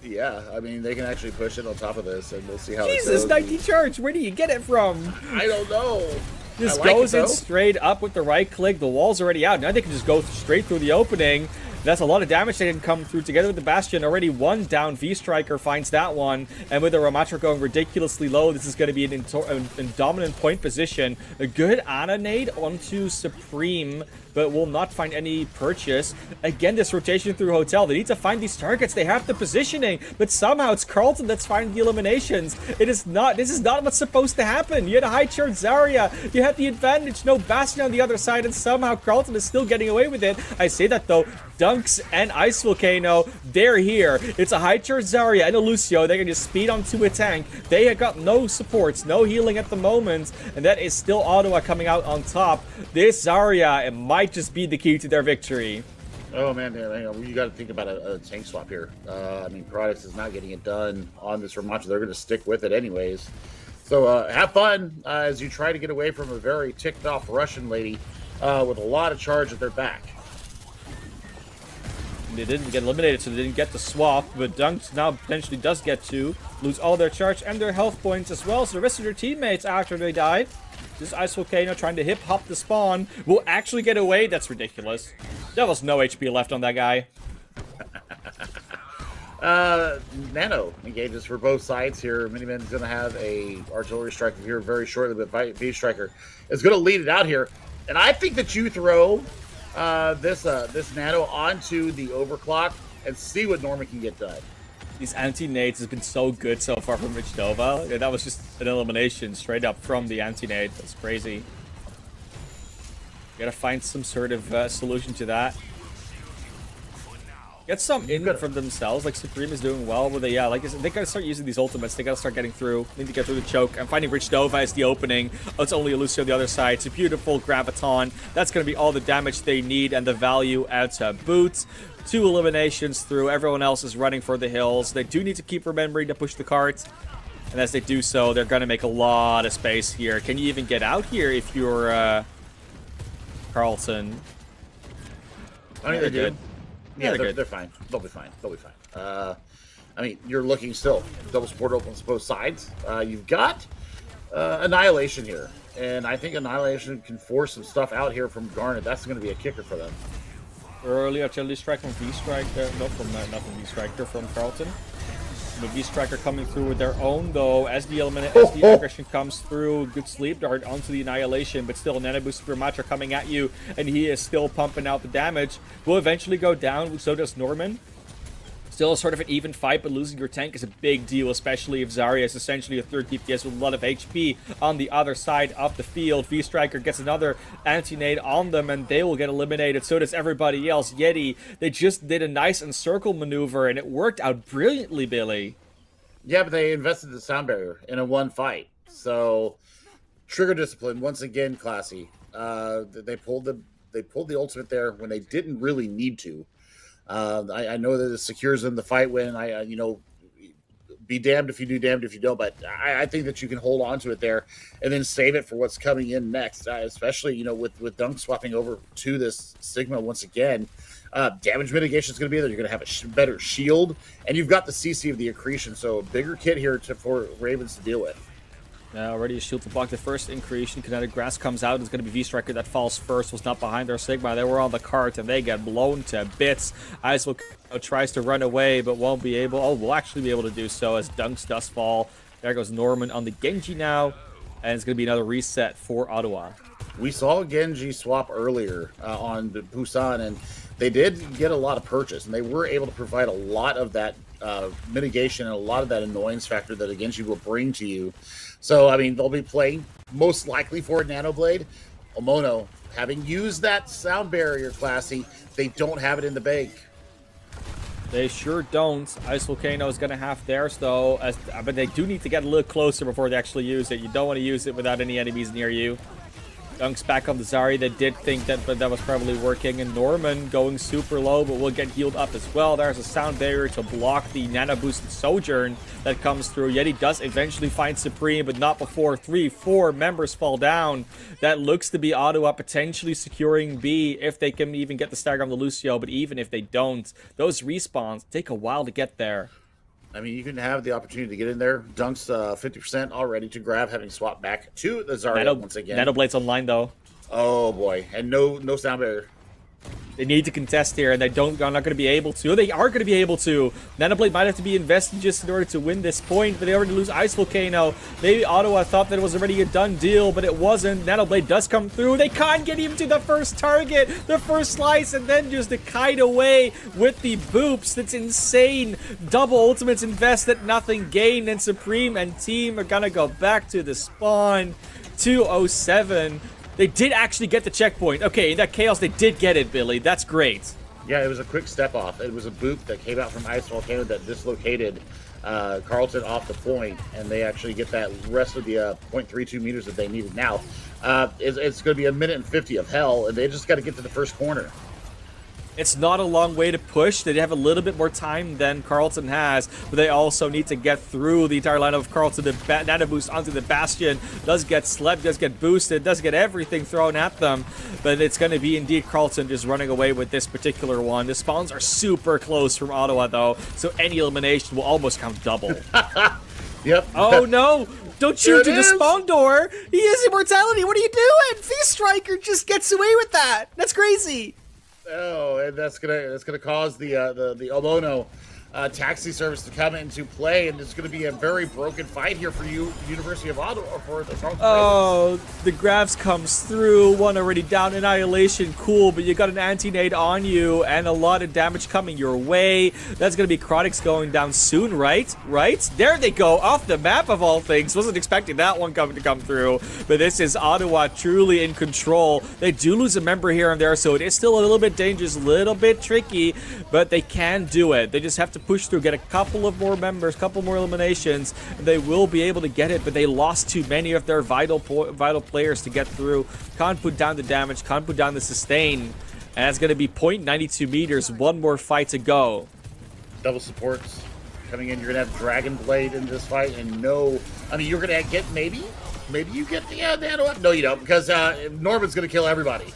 Yeah, I mean, they can actually push it on top of this, and we'll see how it goes. Jesus, 90 charge. Where do you get it from? I don't know. Just goes in straight up with the right click. The wall's already out. Now they can just go straight through the opening. That's a lot of damage they can come through together with the Bastion. Already one down. V-Striker finds that one. And with the Ramatra going ridiculously low, this is going to be a dominant point position. A good Ana nade onto Supreme, but will not find any purchase. Again, this rotation through Hotel. They need to find these targets. They have the positioning, but somehow it's Carleton that's finding the eliminations. This is not what's supposed to happen. You had a high charge Zarya. You had the advantage. No Bastion on the other side, and somehow Carleton is still getting away with it. I say that, though. Dunks and Ice Volcano, they're here. It's a high charge Zarya and a Lucio. They can just speed onto a tank. They have got no supports, no healing at the moment, and that is still Ottawa coming out on top. This Zarya, it might just be the key to their victory. Oh man, you got to think about a tank swap here. I mean, Products is not getting it done on this Ramatcha. They're going to stick with it anyways. So have fun as you try to get away from a very ticked off Russian lady with a lot of charge at their back. They didn't get eliminated, so they didn't get the swap, but Dunks now potentially does get to lose all their charge and their health points as well. So the rest of their teammates, after they died, this Ice Volcano trying to hip-hop the spawn, will actually get away. That's ridiculous. There was no HP left on that guy. Nano engages for both sides here. Miniman's going to have a artillery striker here very shortly, but V-Striker is going to lead it out here. And I think that you throw this Nano onto the overclock and see what Norman can get done. These anti-nades has been so good so far from Rich Nova. Yeah, that was just an elimination straight up from the anti-nade. That's crazy. Gotta find some sort of solution to that. Get some in from themselves. Like Supreme is doing well, but they gotta start using these ultimates. They gotta start getting through. They need to get through the choke. I'm finding Rich Nova as the opening. Oh, it's only a Lucio on the other side. It's a beautiful graviton. That's gonna be all the damage they need and the value out to boot. 2 eliminations through. Everyone else is running for the hills. They do need to keep remembering to push the cart. And as they do so, they're gonna make a lot of space here. Can you even get out here if you're Carleton? I think they're good. Yeah, they're fine. They'll be fine. They'll be fine. I mean, you're looking still. Double support opens both sides. You've got Annihilation here. And I think Annihilation can force some stuff out here from Garnet. That's going to be a kicker for them. Early artillery strike from V-Striker. No, from not from V-Striker, from Carleton. The V-Striker coming through with their own, though, as the aggression comes through. Good sleep dart onto the Annihilation, but still Nano Boost Ramatcha coming at you, and he is still pumping out the damage. Will eventually go down, so does Norman. Still sort of an even fight, but losing your tank is a big deal, especially if Zarya is essentially a third DPS with a lot of HP on the other side of the field. V-Striker gets another anti-nade on them, and they will get eliminated. So does everybody else. Yeti, they just did a nice encircle maneuver, and it worked out brilliantly, Billy. Yeah, but they invested the sound barrier in a one fight. So, trigger discipline, once again, classy. They pulled the ultimate there when they didn't really need to. I know that it secures them the fight win. Be damned if you do, damned if you don't. But I think that you can hold on to it there and then save it for what's coming in next. Especially, with Dunk swapping over to this Sigma once again. Damage mitigation is going to be there. You're going to have a better shield. And you've got the CC of the accretion. So a bigger kit here for Ravens to deal with. Already a shield to block the first increase. Kinetic Grass comes out. It's going to be V-Striker that falls first. Was not behind their Sigma. They were on the cart, and they get blown to bits. Ice tries to run away, but won't be able. Oh, will actually be able to do so as Dunks does fall. There goes Norman on the Genji now, and it's going to be another reset for Ottawa. We saw a Genji swap earlier on Busan, and they did get a lot of purchase, and they were able to provide a lot of that mitigation and a lot of that annoyance factor that a Genji will bring to you. So, I mean, they'll be playing most likely for a Nanoblade. Omono, having used that sound barrier, classy, they don't have it in the bank. They sure don't. Ice Volcano is going to have theirs, though. But they do need to get a little closer before they actually use it. You don't want to use it without any enemies near you. Dunks back on the Zarya. They did think that, but that was probably working. And Norman going super low, but will get healed up as well. There's a sound barrier to block the nano boosted Sojourn that comes through. Yeti does eventually find Supreme, but not before 3-4 members fall down. That looks to be Ottawa potentially securing B if they can even get the stagger on the Lucio. But even if they don't, those respawns take a while to get there. I mean, you can have the opportunity to get in there. Dunk's 50% already to grab, having swapped back to the Zarya once again. Nanoblade's online, though. Oh, boy. And no sound barrier. They need to contest here, and they're not going to be able to. They are going to be able to. Nanoblade might have to be invested just in order to win this point, but they already lose Ice Volcano. Maybe Ottawa thought that it was already a done deal, but it wasn't. Nanoblade does come through. They can't get him to the first target, the first slice, and then just to kite away with the boops. That's insane. Double ultimates invested, nothing gained, and Supreme and team are going to go back to the spawn. 207. They did actually get the checkpoint. Okay, in that chaos, they did get it, Billy. That's great. Yeah, it was a quick step off. It was a boop that came out from Ice Volcano that dislocated Carleton off the point, and they actually get that rest of the 0.32 meters that they needed. Now, it's going to be a minute and 50 of hell, and they just got to get to the first corner. It's not a long way to push. They have a little bit more time than Carleton has, but they also need to get through the entire line of Carleton. The Nano Boost onto the Bastion does get slept, does get boosted, does get everything thrown at them, but it's going to be indeed Carleton just running away with this particular one. The spawns are super close from Ottawa, though, so any elimination will almost count double. Yep. Oh, no! Don't shoot to the spawn door! He has immortality! What are you doing? Feast Striker just gets away with that! That's crazy! Oh, and that's gonna cause the Omono taxi service to come into play, and it's gonna be a very broken fight here for you, University of Ottawa, for the Carleton. Oh, the grabs comes through. One already down. Annihilation, cool, but you got an anti-nade on you and a lot of damage coming your way. That's gonna be Chronix going down soon, right? Right? There they go, off the map of all things. Wasn't expecting that one to come through, but this is Ottawa truly in control. They do lose a member here and there, so it is still a little bit dangerous, a little bit tricky, but they can do it. They just have to push through, get a couple of more members, couple more eliminations, and they will be able to get it, but they lost too many of their vital players to get through. Can't put down the damage, can't put down the sustain, and it's going to be 0.92 meters, one more fight to go. Double supports coming in. You're going to have Dragon Blade in this fight, and you're going to get, maybe you get the Nano up. No, you don't, because Norman's going to kill everybody.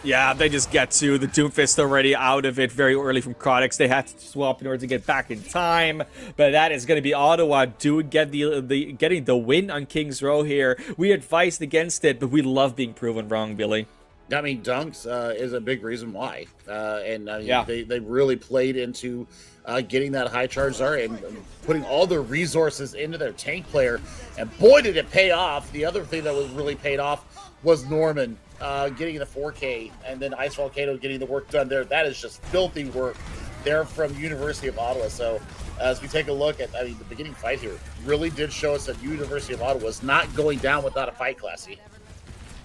Yeah, they just get to the Doomfist already out of it very early from Chronix. They had to swap in order to get back in time, but that is going to be Ottawa getting the win on King's Row here. We advised against it, but we love being proven wrong, Billy. I mean, Dunks is a big reason why, Yeah. they really played into getting that high charge Zarya and putting all their resources into their tank player, and boy did it pay off. The other thing that was really paid off was Norman getting the 4K, and then Ice Volcano getting the work done there. That is just filthy work there from University of Ottawa. So as we take a look at, the beginning fight here really did show us that University of Ottawa was not going down without a fight, Classy.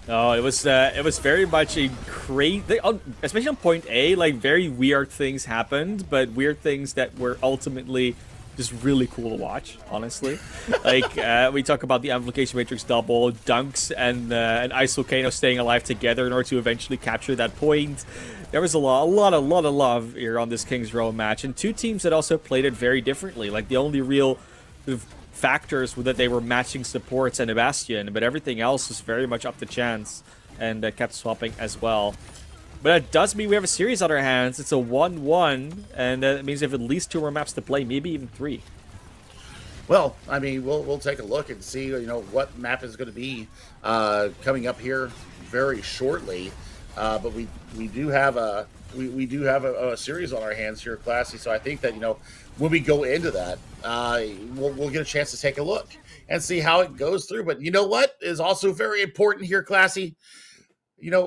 No, it was very much a crazy, especially on point A, like very weird things happened, but weird things that were ultimately just really cool to watch, honestly. Like, we talk about the Amplification Matrix double, Dunks and Ice Volcano staying alive together in order to eventually capture that point. There was a lot of love here on this King's Row match, and two teams that also played it very differently. Like, the only real factors were that they were matching supports and a Bastion, but everything else was very much up to chance, and kept swapping as well. But it does mean we have a series on our hands. It's a 1-1, and it means we have at least 2 more maps to play, maybe even 3. Well, we'll take a look and see, what map is going to be coming up here very shortly. But we do have a series on our hands here, Classy. So I think that when we go into that, we'll get a chance to take a look and see how it goes through. But you know what is also very important here, Classy?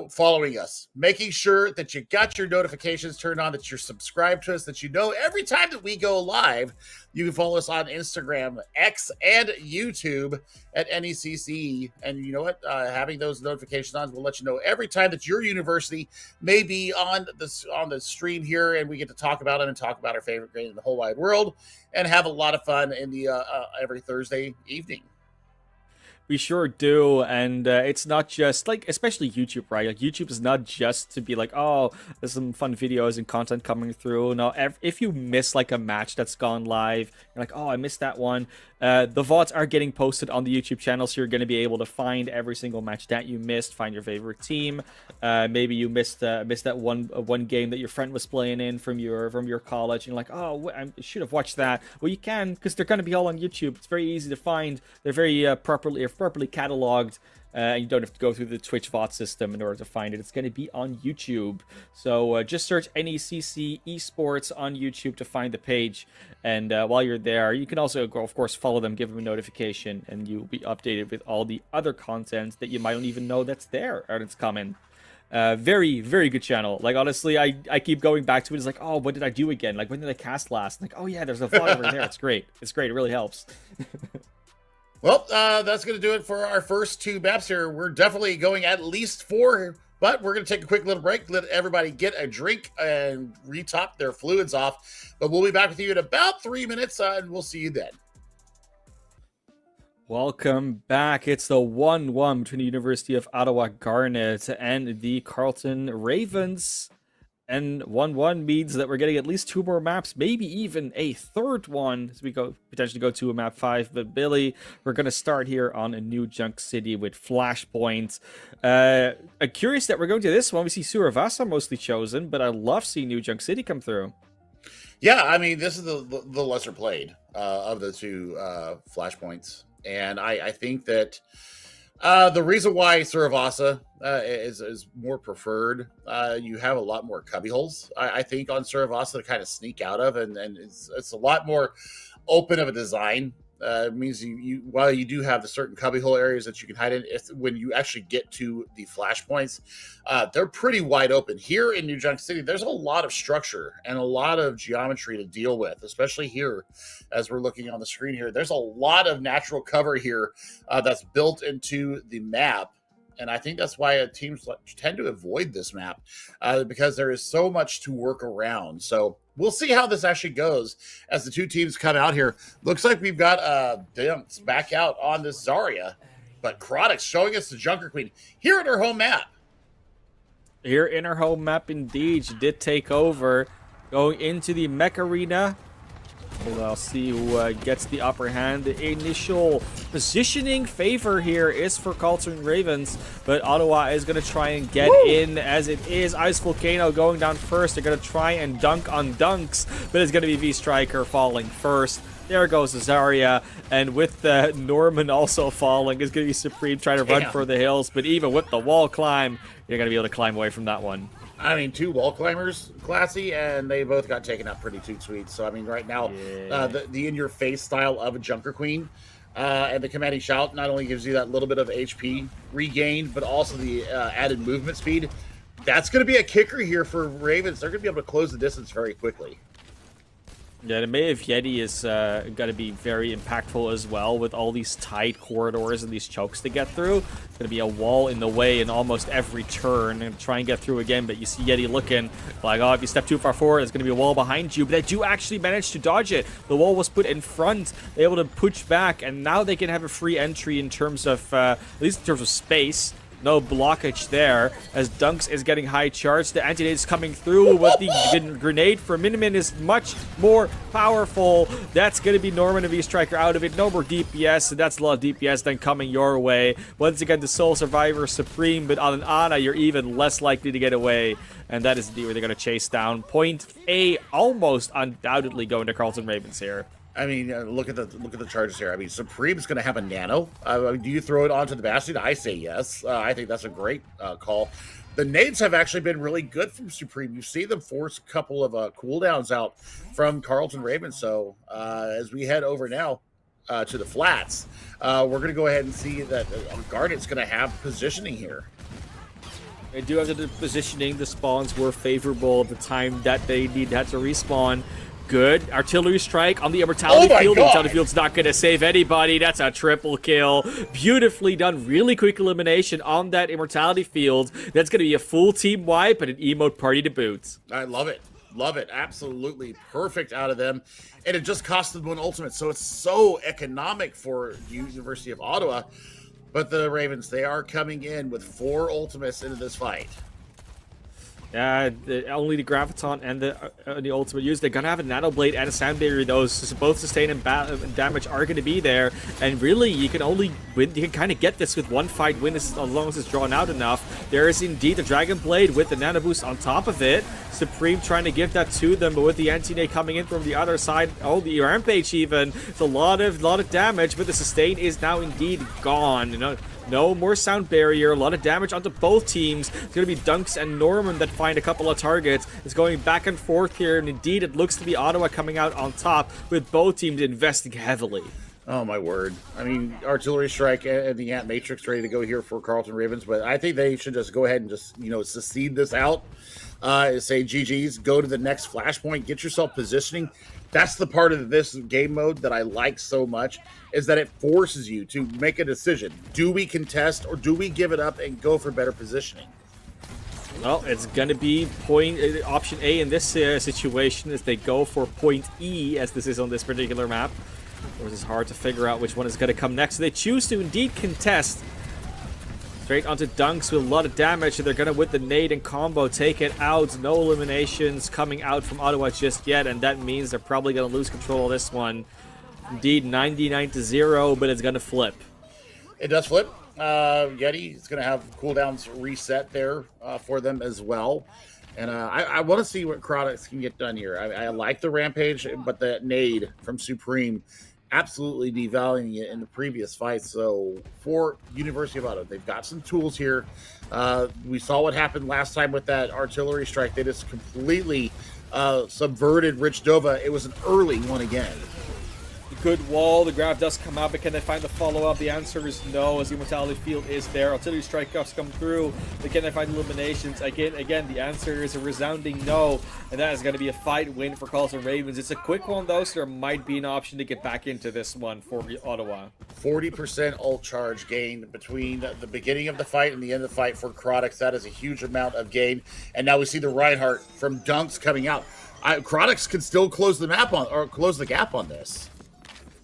Following us, making sure that you got your notifications turned on, that you're subscribed to us, that every time that we go live, you can follow us on Instagram, X, and YouTube at NECC. And you know what? Having those notifications on will let you know every time that your university may be on the stream here, and we get to talk about it and talk about our favorite game in the whole wide world, and have a lot of fun in the every Thursday evening. We sure do, and it's not just, like, especially YouTube, right? Like, YouTube is not just to be like, oh, there's some fun videos and content coming through. No, if you miss, like, a match that's gone live, you're like, oh, I missed that one. The VODs are getting posted on the YouTube channel, so you're going to be able to find every single match that you missed, find your favorite team. Maybe you missed that one game that your friend was playing in from your college, and you're like, oh, I should have watched that. Well, you can, because they're going to be all on YouTube. It's very easy to find. They're very properly cataloged, and you don't have to go through the Twitch VOD system in order to find it. It's going to be on YouTube. So just search NECC Esports on YouTube to find the page. And while you're there, you can also, of course, follow them, give them a notification, and you'll be updated with all the other content that you might not even know that's there and it's coming. Very, very good channel. Like, honestly, I keep going back to it. It's like, oh, what did I do again? Like, when did I cast last? Like, oh yeah, there's a VOD over there. It's great. It's great. It really helps. Well, that's going to do it for our first 2 maps here. We're definitely going at least 4 But we're going to take a quick little break, let everybody get a drink and retop their fluids off. But we'll be back with you in about 3 minutes, and we'll see you then. Welcome back. It's the 1-1 between the University of Ottawa Garnet and the Carleton Ravens. And 1-1 means that we're getting at least 2 more maps, maybe even a third one as we potentially go to a map 5. But Billy, we're going to start here on a New Junk City with Flashpoint. I'm curious that we're going to this one. We see Suravasa mostly chosen, but I love seeing New Junk City come through. Yeah, I mean, this is the lesser played of the two Flashpoints. And I think that the reason why Suravasa is more preferred, you have a lot more cubby holes, I think, on Suravasa to kind of sneak out of, and it's a lot more open of a design. It means you while you do have the certain cubby hole areas that you can hide in, when you actually get to the flashpoints, they're pretty wide open. Here in New Junk City, there's a lot of structure and a lot of geometry to deal with, especially here as we're looking on the screen here. There's a lot of natural cover here that's built into the map. And I think that's why teams tend to avoid this map because there is so much to work around. So we'll see how this actually goes as the two teams come out here. Looks like we've got Dimps back out on this Zarya, but Krodix showing us the Junker Queen here in her home map. Here in her home map, indeed, she did take over, going into the mech arena. I'll see who gets the upper hand. The initial positioning favor here is for Carleton Ravens, but Ottawa is going to try and get in as it is. Ice Volcano going down first. They're going to try and dunk on dunks, but it's going to be V-Striker falling first. There goes Zarya, and with Norman also falling, it's going to be Supreme trying to run for the hills, but even with the wall climb, you're going to be able to climb away from that one. I mean, 2 wall climbers, classy, and they both got taken out pretty too sweet. So, I mean, right now, the in-your-face style of a Junker Queen and the Commanding Shout not only gives you that little bit of HP regained, but also the added movement speed. That's going to be a kicker here for Ravens. They're going to be able to close the distance very quickly. Yeah, the May of Yeti is going to be very impactful as well with all these tight corridors and these chokes to get through. It's going to be a wall in the way in almost every turn and try and get through again, but you see Yeti looking like, oh, if you step too far forward, there's going to be a wall behind you, but they do actually manage to dodge it. The wall was put in front. They're able to push back, and now they can have a free entry in terms of, at least in terms of space. No blockage there, as Dunks is getting high charge. The anti-nade is coming through, but the grenade for Miniman is much more powerful. That's going to be Norman and V-Striker out of it. No more DPS, so that's a lot of DPS then coming your way. Once again, the Soul Survivor Supreme, but on an Ana, you're even less likely to get away. And that is where they're going to chase down. Point A almost undoubtedly going to Carleton Ravens here. I mean, look at the charges here. I mean, Supreme's going to have a nano. Do you throw it onto the Bastion? I say yes. I think that's a great call. The nades have actually been really good from Supreme. You see them force a couple of cooldowns out from Carleton Ravens. So as we head over now to the flats, we're going to go ahead and see that Garnet's going to have positioning here. They do have the positioning. The spawns were favorable at the time that they had to respawn. Good artillery strike on the immortality field. Immortality field's not going to save anybody. That's a triple kill. Beautifully done. Really quick elimination on that immortality field. That's going to be a full team wipe and an emote party to boot. I love it. Love it. Absolutely perfect out of them. And it just cost them 1 ultimate. So it's so economic for University of Ottawa. But the Ravens, they are coming in with 4 ultimates into this fight. Only the Graviton and the ultimate use. They're gonna have a Nano Blade and a Sound Barrier. Those both sustain and damage are gonna be there. And really, you can only win. You can kind of get this with 1 fight win as long as it's drawn out enough. There is indeed the Dragon Blade with the Nano Boost on top of it. Supreme trying to give that to them, but with the anti-nade coming in from the other side, oh, the Rampage even. It's a lot of damage, but the sustain is now indeed gone. No more Sound Barrier. A lot of damage onto both teams. It's going to be Dunks and Norman that find a couple of targets. It's going back and forth here, and indeed it looks to be Ottawa coming out on top with both teams investing heavily. Oh, my word. I mean, Artillery Strike and the Ant Matrix ready to go here for Carleton Ravens, but I think they should just go ahead and just, secede this out. Say GG's, go to the next flashpoint, get yourself positioning. That's the part of this game mode that I like so much, is that it forces you to make a decision. Do we contest or do we give it up and go for better positioning? Well, it's going to be option A in this situation as they go for point E, as this is on this particular map. Of course, it's hard to figure out which one is going to come next. So they choose to indeed contest. Straight onto Dunks with a lot of damage, and they're going to, with the nade and combo, take it out. No eliminations coming out from Ottawa just yet, and that means they're probably going to lose control of this one. Indeed, 99-0, but it's going to flip. It does flip. Yeti is going to have cooldowns reset there for them as well. And I want to see what Crocs can get done here. I like the Rampage, but the nade from Supreme absolutely devaluing it in the previous fight. So for University of Ottawa, they've got some tools here. We saw what happened last time with that artillery strike. They just completely subverted Rich Dova. It was an early one again. Good wall. The grab does come out, but can they find the follow-up? The answer is no, as the Immortality Field is there. Artillery strike does come through, but can they find eliminations? Again, the answer is a resounding no, and that is going to be a fight win for Carleton Ravens. It's a quick one, though, so there might be an option to get back into this one for Ottawa. 40% ult charge gain between the beginning of the fight and the end of the fight for Crocs. That is a huge amount of gain. And now we see the Reinhardt from Dunks coming out. Crocs can still close the map on, or close the gap on this.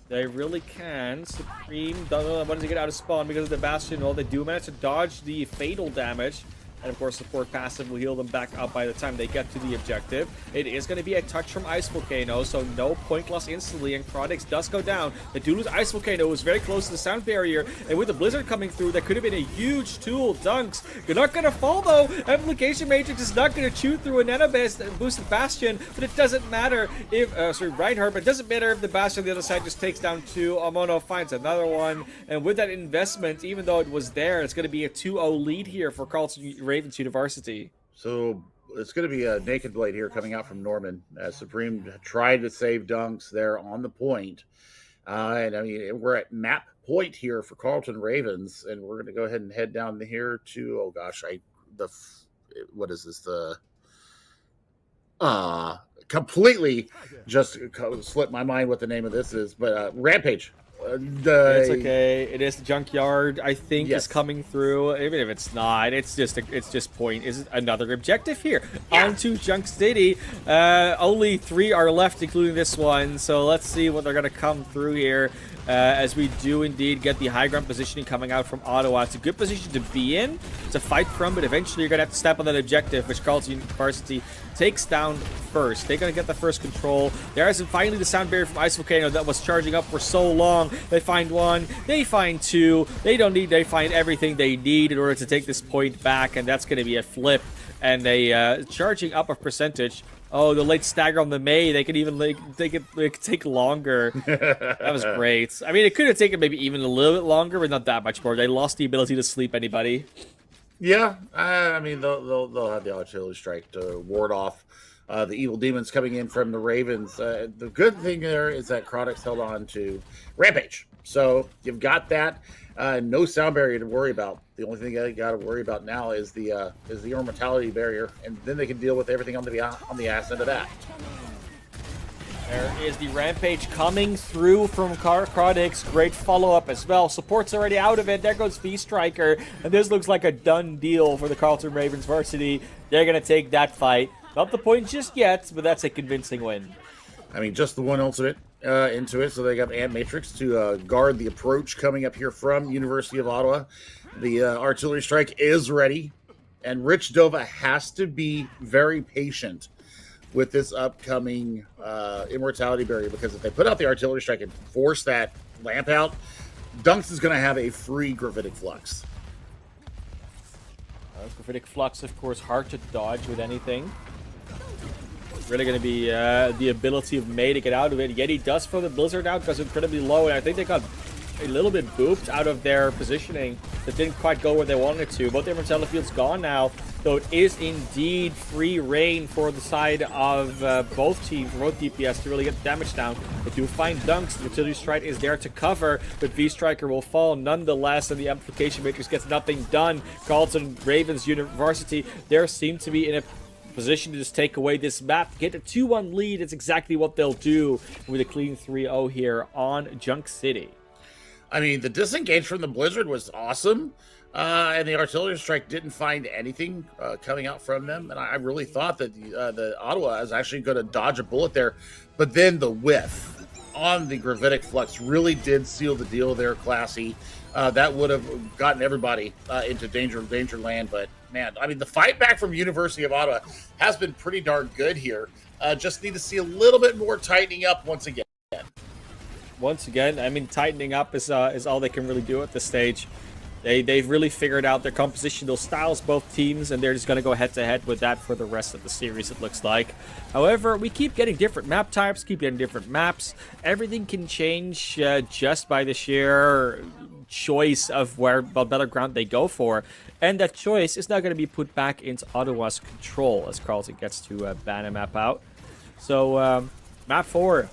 They really can. Supreme doesn't want to get out of spawn because of the Bastion. All they do manage to dodge the fatal damage. And of course, support passive will heal them back up by the time they get to the objective. It is going to be a touch from Ice Volcano, so no point loss instantly, and Crodix does go down. They do lose Ice Volcano, was very close to the sound barrier, and with the Blizzard coming through, that could have been a huge tool. Dunks, you're not going to fall though. Application Matrix is not going to chew through a Nano boosted Bastion, but it doesn't matter if, Reinhardt, but it doesn't matter if the Bastion on the other side just takes down two. Mono finds another one, and with that investment, even though it was there, it's going to be a 2-0 lead here for Carleton Ravens University. So it's going to be a Naked Blade here coming out from Norman. Supreme tried to save Dunks there on the point. And I mean, we're at map point here for Carleton Ravens, and we're going to go ahead and head down here to, oh gosh, what is this? Completely just slipped my mind what the name of this is, but Rampage. It's okay. It is the junkyard, I think, is coming through. Even if it's not, it's just point. Is another objective here onto Junk City. Only 3 are left, including this one. So let's see what they're gonna come through here. As we do indeed get the high ground positioning coming out from Ottawa. It's a good position to be in, to fight from, but eventually you're going to have to step on that objective, which Carleton Varsity takes down first. They're going to get the first control. There is finally the sound barrier from Ice Volcano that was charging up for so long. They find one, they find two, they find everything they need in order to take this point back, and that's going to be a flip, and a charging up of percentage. Oh, the late stagger on the May, they could even take longer. That was great. I mean, it could have taken maybe even a little bit longer, but not that much more. They lost the ability to sleep anybody. Yeah, I mean, they'll have the artillery strike to ward off the evil demons coming in from the Ravens. The good thing there is that Crocs held on to Rampage. So you've got that. No sound barrier to worry about. The only thing they got to worry about now is the immortality barrier, and then they can deal with everything on the ass end of that. There is the Rampage coming through from Crodix. Great follow-up as well. Support's already out of it. There goes V-Striker, and this looks like a done deal for the Carleton Ravens Varsity. They're going to take that fight. Not the point just yet, but that's a convincing win. I mean, just the one ultimate into it, so they got Ant Matrix to guard the approach coming up here from University of Ottawa. The artillery strike is ready, and Rich Dova has to be very patient with this upcoming immortality barrier, because if they put out the artillery strike and force that lamp out, Dunks is going to have a free Gravitic Flux. Gravitic Flux, of course, hard to dodge with anything. Really going to be the ability of May to get out of it. Yeti does throw the Blizzard out because incredibly low, and I think they got a little bit booped out of their positioning that didn't quite go where they wanted to. Both the Immortality Field's gone now, though it is indeed free reign for the side of both teams, both DPS, to really get the damage down. They do find Dunks. The Utility Strike is there to cover, but V-Striker will fall nonetheless, and the Amplification Matrix gets nothing done. Carleton Ravens University, there seem to be in a position to just take away this map, get a 2-1 lead. It's exactly what they'll do with a clean 3-0 here on Junk City. I mean, the disengage from the Blizzard was awesome. And the artillery strike didn't find anything coming out from them. And I really thought that the Ottawa is actually going to dodge a bullet there. But then the whiff on the gravitic flux really did seal the deal there, Classy. That would have gotten everybody into danger land. But, man, I mean, the fight back from University of Ottawa has been pretty darn good here. Just need to see a little bit more tightening up once again. Once again, I mean, tightening up is all they can really do at this stage. They've really figured out their compositional styles, both teams, and they're just going to go head-to-head with that for the rest of the series, it looks like. However, we keep getting different map types, keep getting different maps. Everything can change just by the sheer choice of what battleground they go for. And that choice is now going to be put back into Ottawa's control as Carleton gets to ban a map out. So, map 4.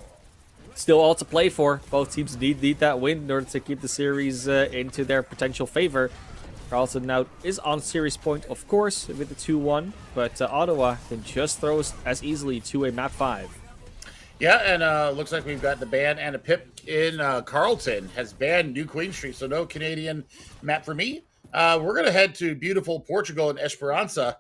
Still all to play for. Both teams need that win in order to keep the series into their potential favor. Carleton now is on series point, of course, with the 2-1, but Ottawa can just throw us as easily to a map 5. Yeah, and looks like we've got the ban and a pip in Carleton has banned New Queen Street, so no Canadian map for me. We're going to head to beautiful Portugal and Esperança,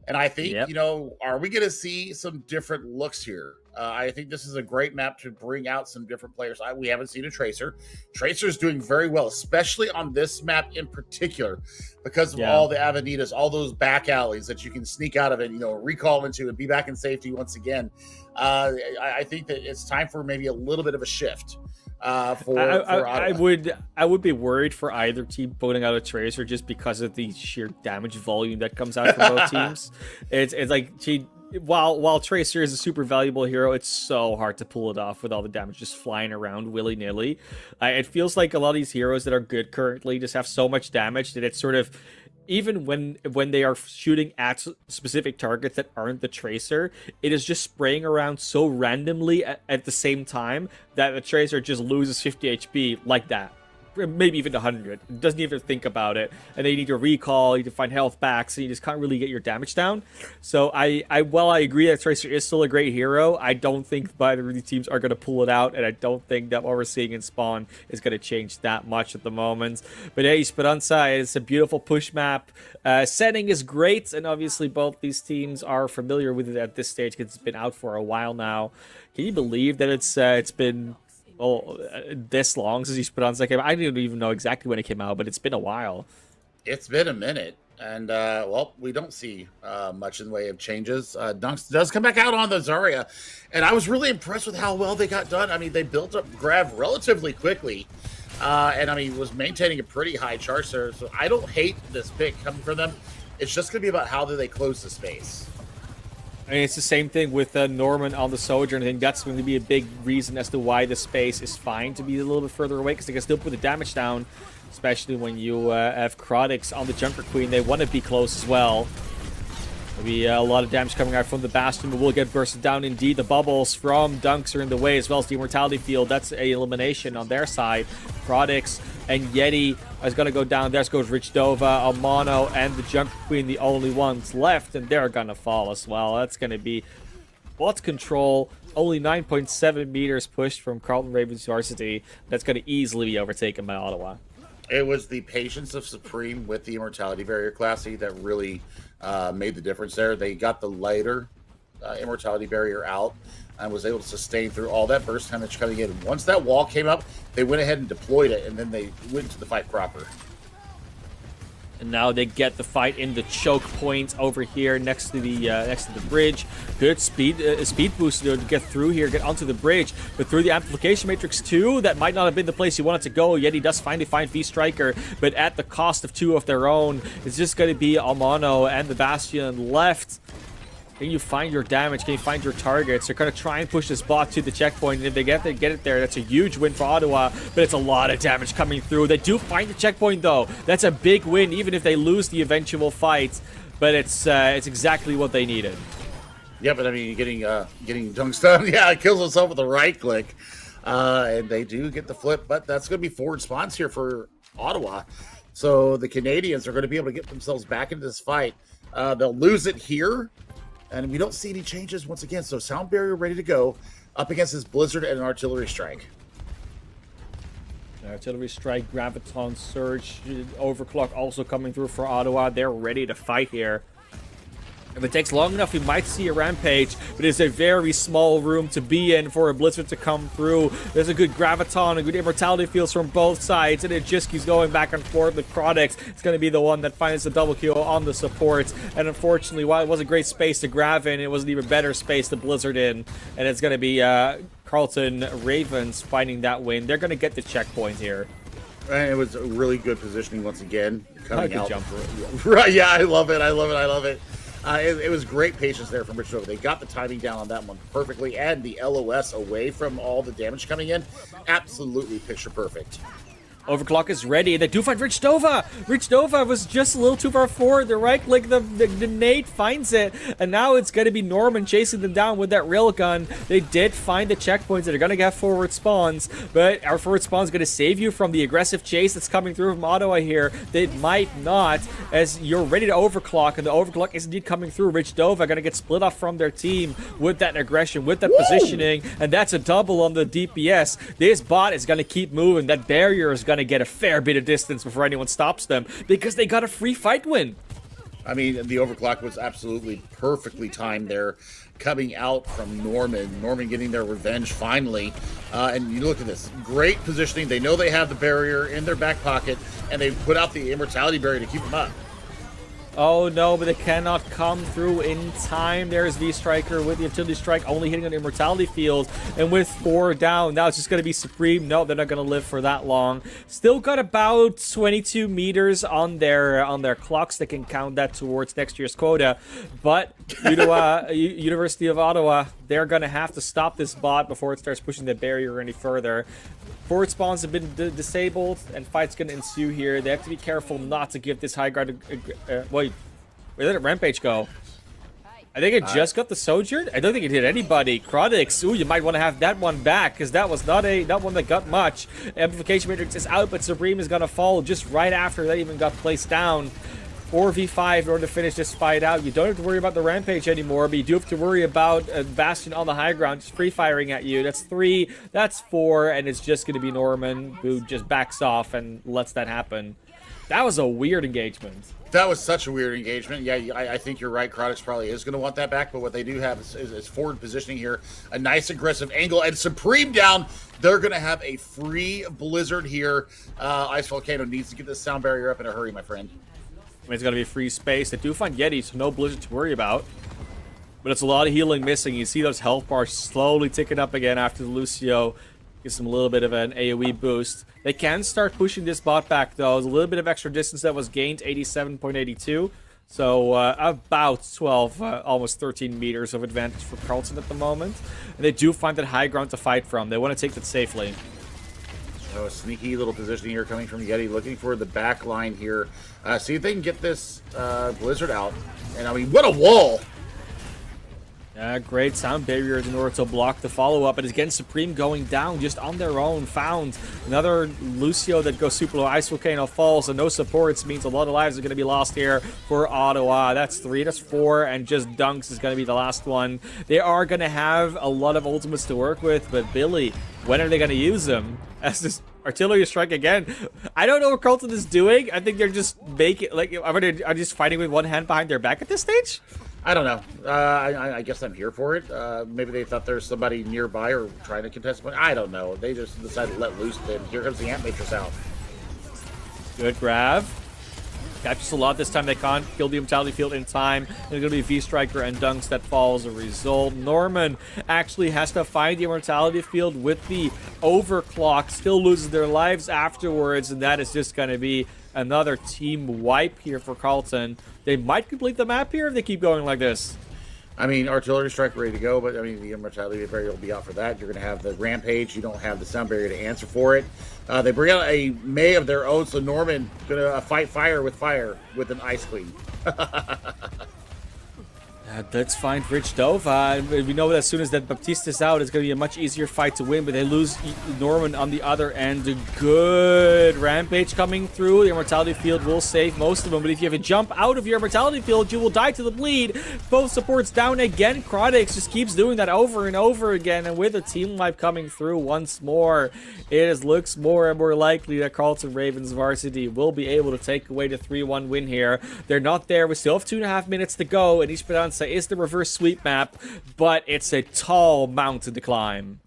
and I think, you know, are we going to see some different looks here? I think this is a great map to bring out some different players. We haven't seen a Tracer. Tracer's doing very well, especially on this map in particular, because of all the avenidas, all those back alleys that you can sneak out of and, you know, recall into and be back in safety once again. I think that it's time for maybe a little bit of a shift. For I would be worried for either team putting out a Tracer just because of the sheer damage volume that comes out from both teams. It's like while Tracer is a super valuable hero, it's so hard to pull it off with all the damage just flying around willy-nilly. It feels like a lot of these heroes that are good currently just have so much damage that it's sort of, even when they are shooting at specific targets that aren't the Tracer, it is just spraying around so randomly at the same time that the Tracer just loses 50 HP like that. Maybe even 100. It doesn't even think about it. And then you need to recall, you need to find health back, so you just can't really get your damage down. So while I agree that Tracer is still a great hero, I don't think either of the teams are going to pull it out, and I don't think that what we're seeing in Spawn is going to change that much at the moment. But hey, Esperanza is a beautiful push map. Setting is great, and obviously both these teams are familiar with it at this stage because it's been out for a while now. Can you believe that it's been this long since Esperanza came out? I didn't even know exactly when it came out, but it's been a while. It's been a minute, and well, we don't see much in the way of changes. Dunks does come back out on the Zarya, and I was really impressed with how well they got done. I mean, they built up Grav relatively quickly, and I mean, was maintaining a pretty high charge there. So I don't hate this pick coming from them. It's just going to be about how do they close the space. I mean, it's the same thing with Norman on the Sojourn. I think that's going to be a big reason as to why the space is fine to be a little bit further away, because they can still put the damage down, especially when you have Crodix on the Junker Queen. They want to be close as well. Maybe a lot of damage coming out from the Bastion, but will get bursted down indeed. The bubbles from Dunks are in the way, as well as the Immortality Field. That's a elimination on their side. Crodix and Yeti is going to go down. There goes Richdova, Amano, and the Junker Queen, the only ones left, and they're going to fall as well. That's going to be Bot Control. Only 9.7 meters pushed from Carleton Ravens Varsity. That's going to easily be overtaken by Ottawa. It was the patience of Supreme with the Immortality Barrier, Classy, that really made the difference there. They got the lighter Immortality Barrier out and was able to sustain through all that burst time that's coming in. Once that wall came up, they went ahead and deployed it, and then they went to the fight proper. And now they get the fight in the choke point over here next to the bridge. Good speed boost to get through here, get onto the bridge, but through the amplification matrix too. That might not have been the place you wanted to go. Yeti does finally find V-Striker, but at the cost of 2 of their own. It's just going to be Almano and the Bastion left. Can you find your damage? Can you find your targets? They're going to try and push this bot to the checkpoint, and if they get it there, that's a huge win for Ottawa, but it's a lot of damage coming through. They do find the checkpoint, though. That's a big win, even if they lose the eventual fight, but it's exactly what they needed. Yeah, but I mean, getting Dunks done, yeah, it kills himself with a right click, and they do get the flip, but that's going to be forward spawns here for Ottawa, so the Canadians are going to be able to get themselves back into this fight. They'll lose it here, and we don't see any changes once again. So sound barrier ready to go up against this Blizzard and an artillery strike. Artillery strike, graviton surge, overclock also coming through for Ottawa. They're ready to fight here. If it takes long enough, we might see a rampage, but it's a very small room to be in for a blizzard to come through. There's a good graviton, a good immortality fields from both sides, and it just keeps going back and forth with Crodix. It's going to be the one that finds the double kill on the supports, and unfortunately, while it was a great space to grab in, it was an even better space to blizzard in, and it's going to be Carleton Ravens finding that win. They're going to get the checkpoint here. And it was a really good positioning once again. Coming out. Jumper. Right, yeah, I love it. It was great patience there from Rich Nova. They got the timing down on that one perfectly, and the LOS away from all the damage coming in, absolutely picture perfect. Overclock is ready. They do find Rich Nova. Rich Nova was just a little too far forward. The right click, the nade finds it. And now it's going to be Norman chasing them down with that railgun. They did find the checkpoints that are going to get forward spawns. But our forward spawn is going to save you from the aggressive chase that's coming through from Ottawa here. They might not, as you're ready to overclock. And the overclock is indeed coming through. Rich Nova going to get split off from their team with that aggression, with that positioning. And that's a double on the DPS. This bot is going to keep moving. That barrier is going to get a fair bit of distance before anyone stops them because they got a free fight win. I mean, the overclock was absolutely perfectly timed there, coming out from Norman. Norman getting their revenge finally. And you look at this. Great positioning. They know they have the barrier in their back pocket, and they put out the immortality barrier to keep them up. Oh no, but they cannot come through in time. There's V-Striker with the utility strike only hitting an immortality field. And with 4 down, now it's just going to be Supreme. No, they're not going to live for that long. Still got about 22 meters on their clocks. They can count that towards next year's quota. But University of Ottawa, they're going to have to stop this bot before it starts pushing the barrier any further. Forward spawns have been disabled, and fight's going to ensue here. They have to be careful not to give this high ground. Wait, where did Rampage go? I think it just got the Sojourn. I don't think it hit anybody. Crodix, ooh, you might want to have that one back, because that was not one that got much. Amplification Matrix is out, but Supreme is going to fall just right after that even got placed down. 4v5 in order to finish this fight out. You don't have to worry about the Rampage anymore, but you do have to worry about Bastion on the high ground just free firing at you. That's 3, that's 4, and it's just going to be Norman who just backs off and lets that happen. That was a weird engagement. That was such a weird engagement. Yeah, I think you're right. Crodix probably is going to want that back, but what they do have is forward positioning here. A nice aggressive angle, and Supreme down. They're going to have a free Blizzard here. Ice Volcano needs to get this sound barrier up in a hurry, my friend. I mean, it's going to be free space. They do find Yeti, so no Blizzard to worry about. But it's a lot of healing missing. You see those health bars slowly ticking up again after the Lucio gives them a little bit of an AoE boost. They can start pushing this bot back, though. There's a little bit of extra distance that was gained, 87.82. So about 12, almost 13 meters of advantage for Carleton at the moment. And they do find that high ground to fight from. They want to take that safely. Oh, a sneaky little position here coming from Yeti, looking for the back line here. See if they can get this Blizzard out. And I mean, what a wall! Yeah, great sound barriers in order to block the follow-up. And again, Supreme going down just on their own. Found another Lucio that goes super low. Ice Volcano falls, and no supports means a lot of lives are going to be lost here for Ottawa. That's 3, that's 4, and just Dunks is going to be the last one. They are going to have a lot of ultimates to work with, but Billy, when are they going to use them? As this artillery strike again. I don't know what Carleton is doing. I think they're just making, like, are they just fighting with one hand behind their back at this stage? I don't know. I guess I'm here for it. Maybe they thought there's somebody nearby or trying to contest, but I don't know. They just decided to let loose, and here comes the Ant Matrix out. Good grab. Catches a lot this time. They can't kill the Immortality Field in time. There's going to be V-Striker and Dunks that fall as a result. Norman actually has to find the Immortality Field with the overclock. Still loses their lives afterwards, and that is just going to be another team wipe here for Carleton. They might complete the map here if they keep going like this. I mean, artillery strike ready to go, but I mean, the immortality barrier will be out for that. You're going to have the rampage. You don't have the sound barrier to answer for it. They bring out a May of their own, so Norman going to fight fire with an ice queen. Let's find Rich Dova. We know that as soon as that Baptista's out, it's going to be a much easier fight to win, but they lose Norman on the other end. A good Rampage coming through. The Immortality Field will save most of them, but if you have a jump out of your Immortality Field, you will die to the bleed. Both supports down again. Crodix just keeps doing that over and over again, and with a team wipe coming through once more, it looks more and more likely that Carleton Ravens Varsity will be able to take away the 3-1 win here. They're not there. We still have 2.5 minutes to go, and Esperanza is the reverse sweep map, but it's a tall mountain to climb.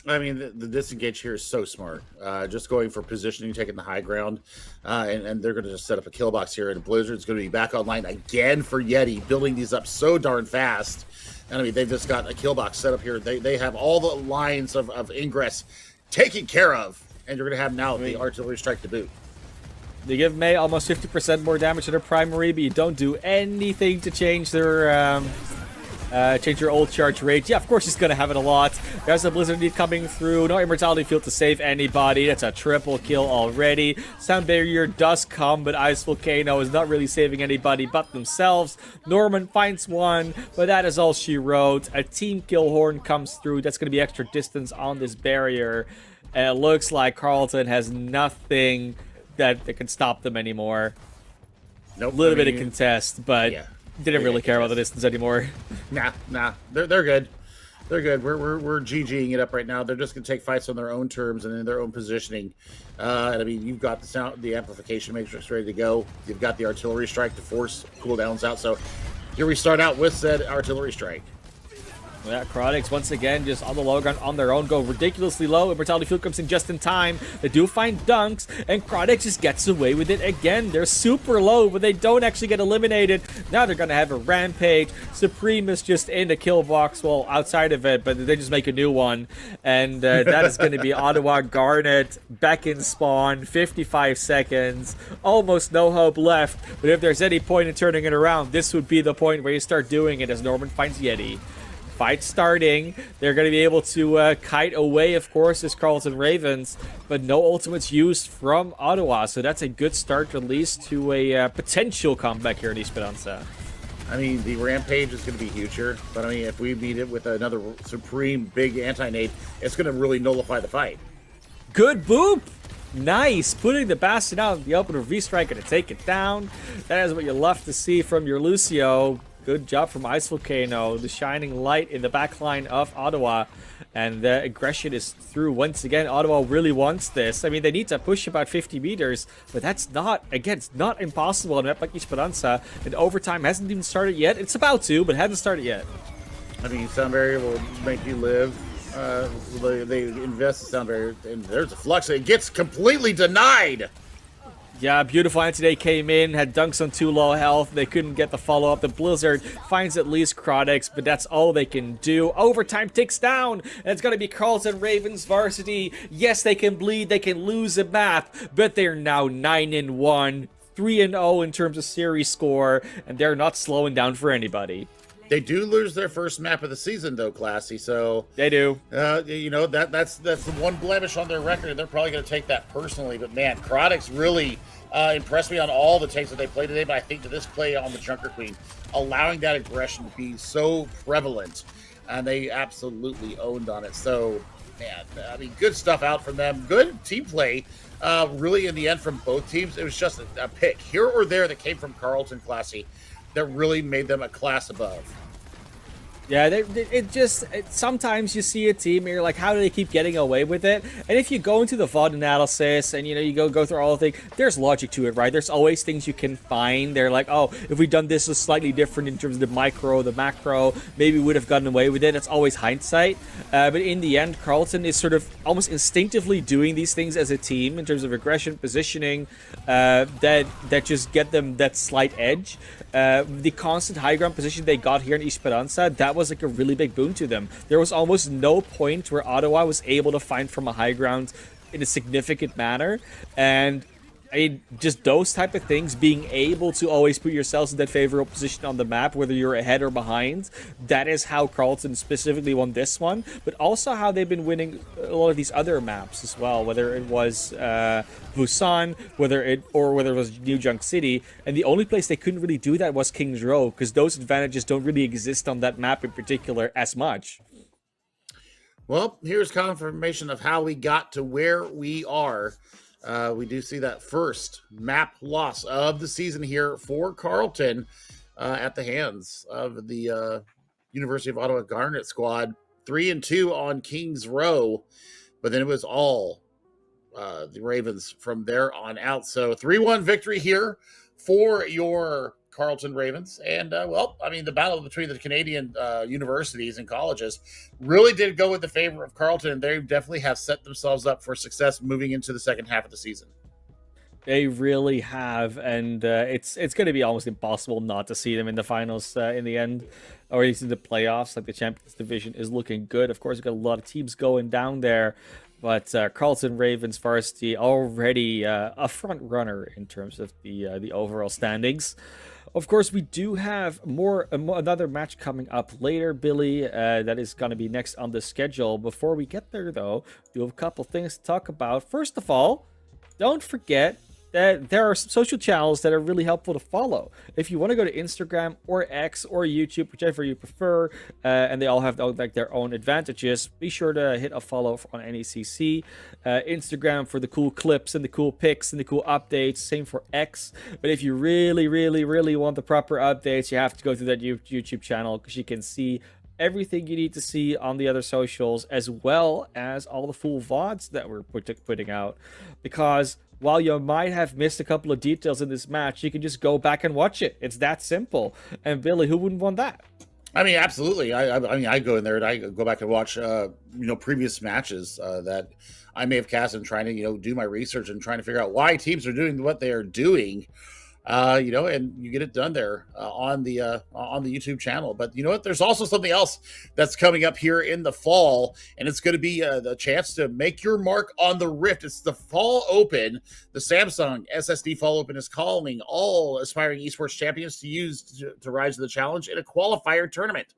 I mean, the disengage here is so smart. Just going for positioning, taking the high ground, and they're going to just set up a kill box here, and Blizzard's going to be back online again for Yeti, building these up so darn fast. And I mean, they've just got a kill box set up here. They have all the lines of ingress taken care of, and you're going to have now the artillery strike to boot. They give May almost 50% more damage to their primary, but you don't do anything to change their old charge rate. Yeah, of course he's gonna have it a lot. There's a Blizzard Need coming through. No Immortality Field to save anybody. That's a triple kill already. Sound Barrier does come, but Ice Volcano is not really saving anybody but themselves. Norman finds one, but that is all she wrote. A team kill horn comes through. That's gonna be extra distance on this barrier. And it looks like Carleton has nothing that can stop them anymore. Nope. A little bit of contest, but didn't really care about the distance anymore. Nah. They're good. They're good. We're GGing it up right now. They're just gonna take fights on their own terms and in their own positioning. And I mean, you've got the amplification matrix ready to go. You've got the artillery strike to force cooldowns out. So here we start out with said artillery strike. Yeah, Crodix once again just on the low ground on their own, go ridiculously low. Immortality Field comes in just in time. They do find dunks, and Crodix just gets away with it again. They're super low, but they don't actually get eliminated. Now they're gonna have a rampage. Supreme is just in the kill box, well, outside of it, but they just make a new one. And that is gonna be Ottawa Garnet back in spawn, 55 seconds, almost no hope left. But if there's any point in turning it around, this would be the point where you start doing it as Norman finds Yeti. Fight starting. They're going to be able to kite away, of course, as Carleton Ravens, but no ultimates used from Ottawa, so that's a good start at least to a potential comeback here in Esperanza. I mean, the Rampage is going to be huge here, but I mean, if we beat it with another Supreme big anti-nade, it's going to really nullify the fight. Good boop! Nice! Putting the Bastion out in the open with V-Strike and to take it down. That is what you love to see from your Lucio. Good job from Ice Volcano, the shining light in the backline of Ottawa. And the aggression is through once again. Ottawa really wants this. I mean, they need to push about 50 meters, but that's not, again, it's not impossible in a map like Esperanza. And overtime hasn't even started yet. It's about to, but hasn't started yet. I mean, Sound Barrier will make you live. They invest in Sound Barrier, and there's a flux. It gets completely denied. Yeah, beautiful anti-day came in, had dunks on 2 low health. They couldn't get the follow-up. The Blizzard finds at least Crodix, but that's all they can do. Overtime ticks down, and it's going to be Carleton Ravens Varsity. Yes, they can bleed, they can lose a map, but they're now 9-1, 3-0 in terms of series score, and they're not slowing down for anybody. They do lose their first map of the season, though, Classy. So they do. You know, that's the one blemish on their record. They're probably going to take that personally. But man, Crodix really impressed me on all the takes that they played today. But I think that this play on the Junker Queen, allowing that aggression to be so prevalent, and they absolutely owned on it. So, man, I mean, good stuff out from them. Good team play. Really, in the end, from both teams, it was just a pick here or there that came from Carleton, Classy, that really made them a class above. Yeah, sometimes you see a team and you're like, how do they keep getting away with it? And if you go into the VOD analysis and, you know, you go through all the things, there's logic to it, right? There's always things you can find. They're like, oh, if we'd done this was slightly different in terms of the micro, the macro, maybe we would have gotten away with it. It's always hindsight. But in the end, Carleton is sort of almost instinctively doing these things as a team in terms of aggression, positioning, that just get them that slight edge. The constant high ground position they got here in Esperanza, that was like a really big boon to them. There was almost no point where Ottawa was able to find from a high ground in a significant manner, and Just those type of things, being able to always put yourselves in that favorable position on the map, whether you're ahead or behind, that is how Carleton specifically won this one, but also how they've been winning a lot of these other maps as well, whether it was Busan, whether it was New Junk City, and the only place they couldn't really do that was King's Row, because those advantages don't really exist on that map in particular as much. Well, here's confirmation of how we got to where we are. We do see that first map loss of the season here for Carleton at the hands of the University of Ottawa Garnet squad. 3-2 on Kings Row, but then it was all the Ravens from there on out. So 3-1 victory here for your Carleton Ravens. And, well, I mean, the battle between the Canadian universities and colleges really did go in the favor of Carleton. They definitely have set themselves up for success moving into the second half of the season. They really have, and it's going to be almost impossible not to see them in the finals in the end, or at least in the playoffs. Like, the Champions Division is looking good. Of course, we've got a lot of teams going down there, but Carleton Ravens Varsity already a front runner in terms of the overall standings. Of course, we do have another match coming up later, Billy. That is going to be next on the schedule. Before we get there, though, we have a couple things to talk about. First of all, don't forget that there are some social channels that are really helpful to follow. If you want to go to Instagram or X or YouTube, whichever you prefer, and they all have like their own advantages, be sure to hit a follow on NECC. Instagram for the cool clips and the cool pics and the cool updates. Same for X. But if you really, really, really want the proper updates, you have to go to that YouTube channel, because you can see everything you need to see on the other socials, as well as all the full VODs that we're putting out. Because while you might have missed a couple of details in this match, you can just go back and watch it. It's that simple. And Billy, who wouldn't want that? I mean, absolutely. I mean, I go in there and I go back and watch, previous matches that I may have cast, and trying to, do my research and trying to figure out why teams are doing what they are doing. And you get it done there on the YouTube channel. But you know what? There's also something else that's coming up here in the fall, and it's going to be the chance to make your mark on the Rift. It's the Fall Open. The Samsung SSD Fall Open is calling all aspiring esports champions to rise to the challenge in a qualifier tournament.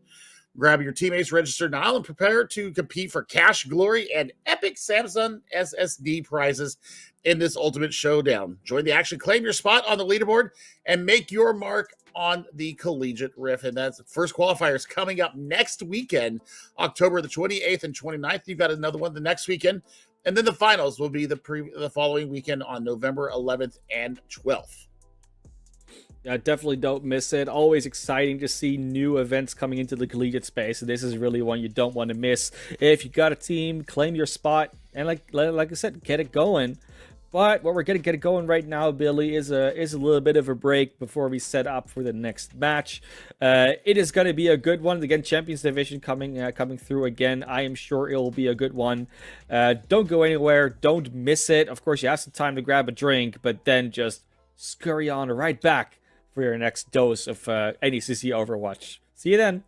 Grab your teammates, register now, and prepare to compete for cash, glory, and epic Samsung SSD prizes in this ultimate showdown. Join the action, claim your spot on the leaderboard, and make your mark on the Collegiate Rift. And that's the first qualifiers coming up next weekend, October the 28th and 29th. You've got another one the next weekend. And then the finals will be the following weekend on November 11th and 12th. Yeah, definitely don't miss it. Always exciting to see new events coming into the collegiate space. And this is really one you don't want to miss. If you got a team, claim your spot, and like I said, get it going. But what we're going to get it going right now, Billy, is a little bit of a break before we set up for the next match. It is going to be a good one. Again, Champions Division coming through again. I am sure it will be a good one. Don't go anywhere. Don't miss it. Of course, you have some time to grab a drink, but then just scurry on right back for your next dose of NECC Overwatch. See you then.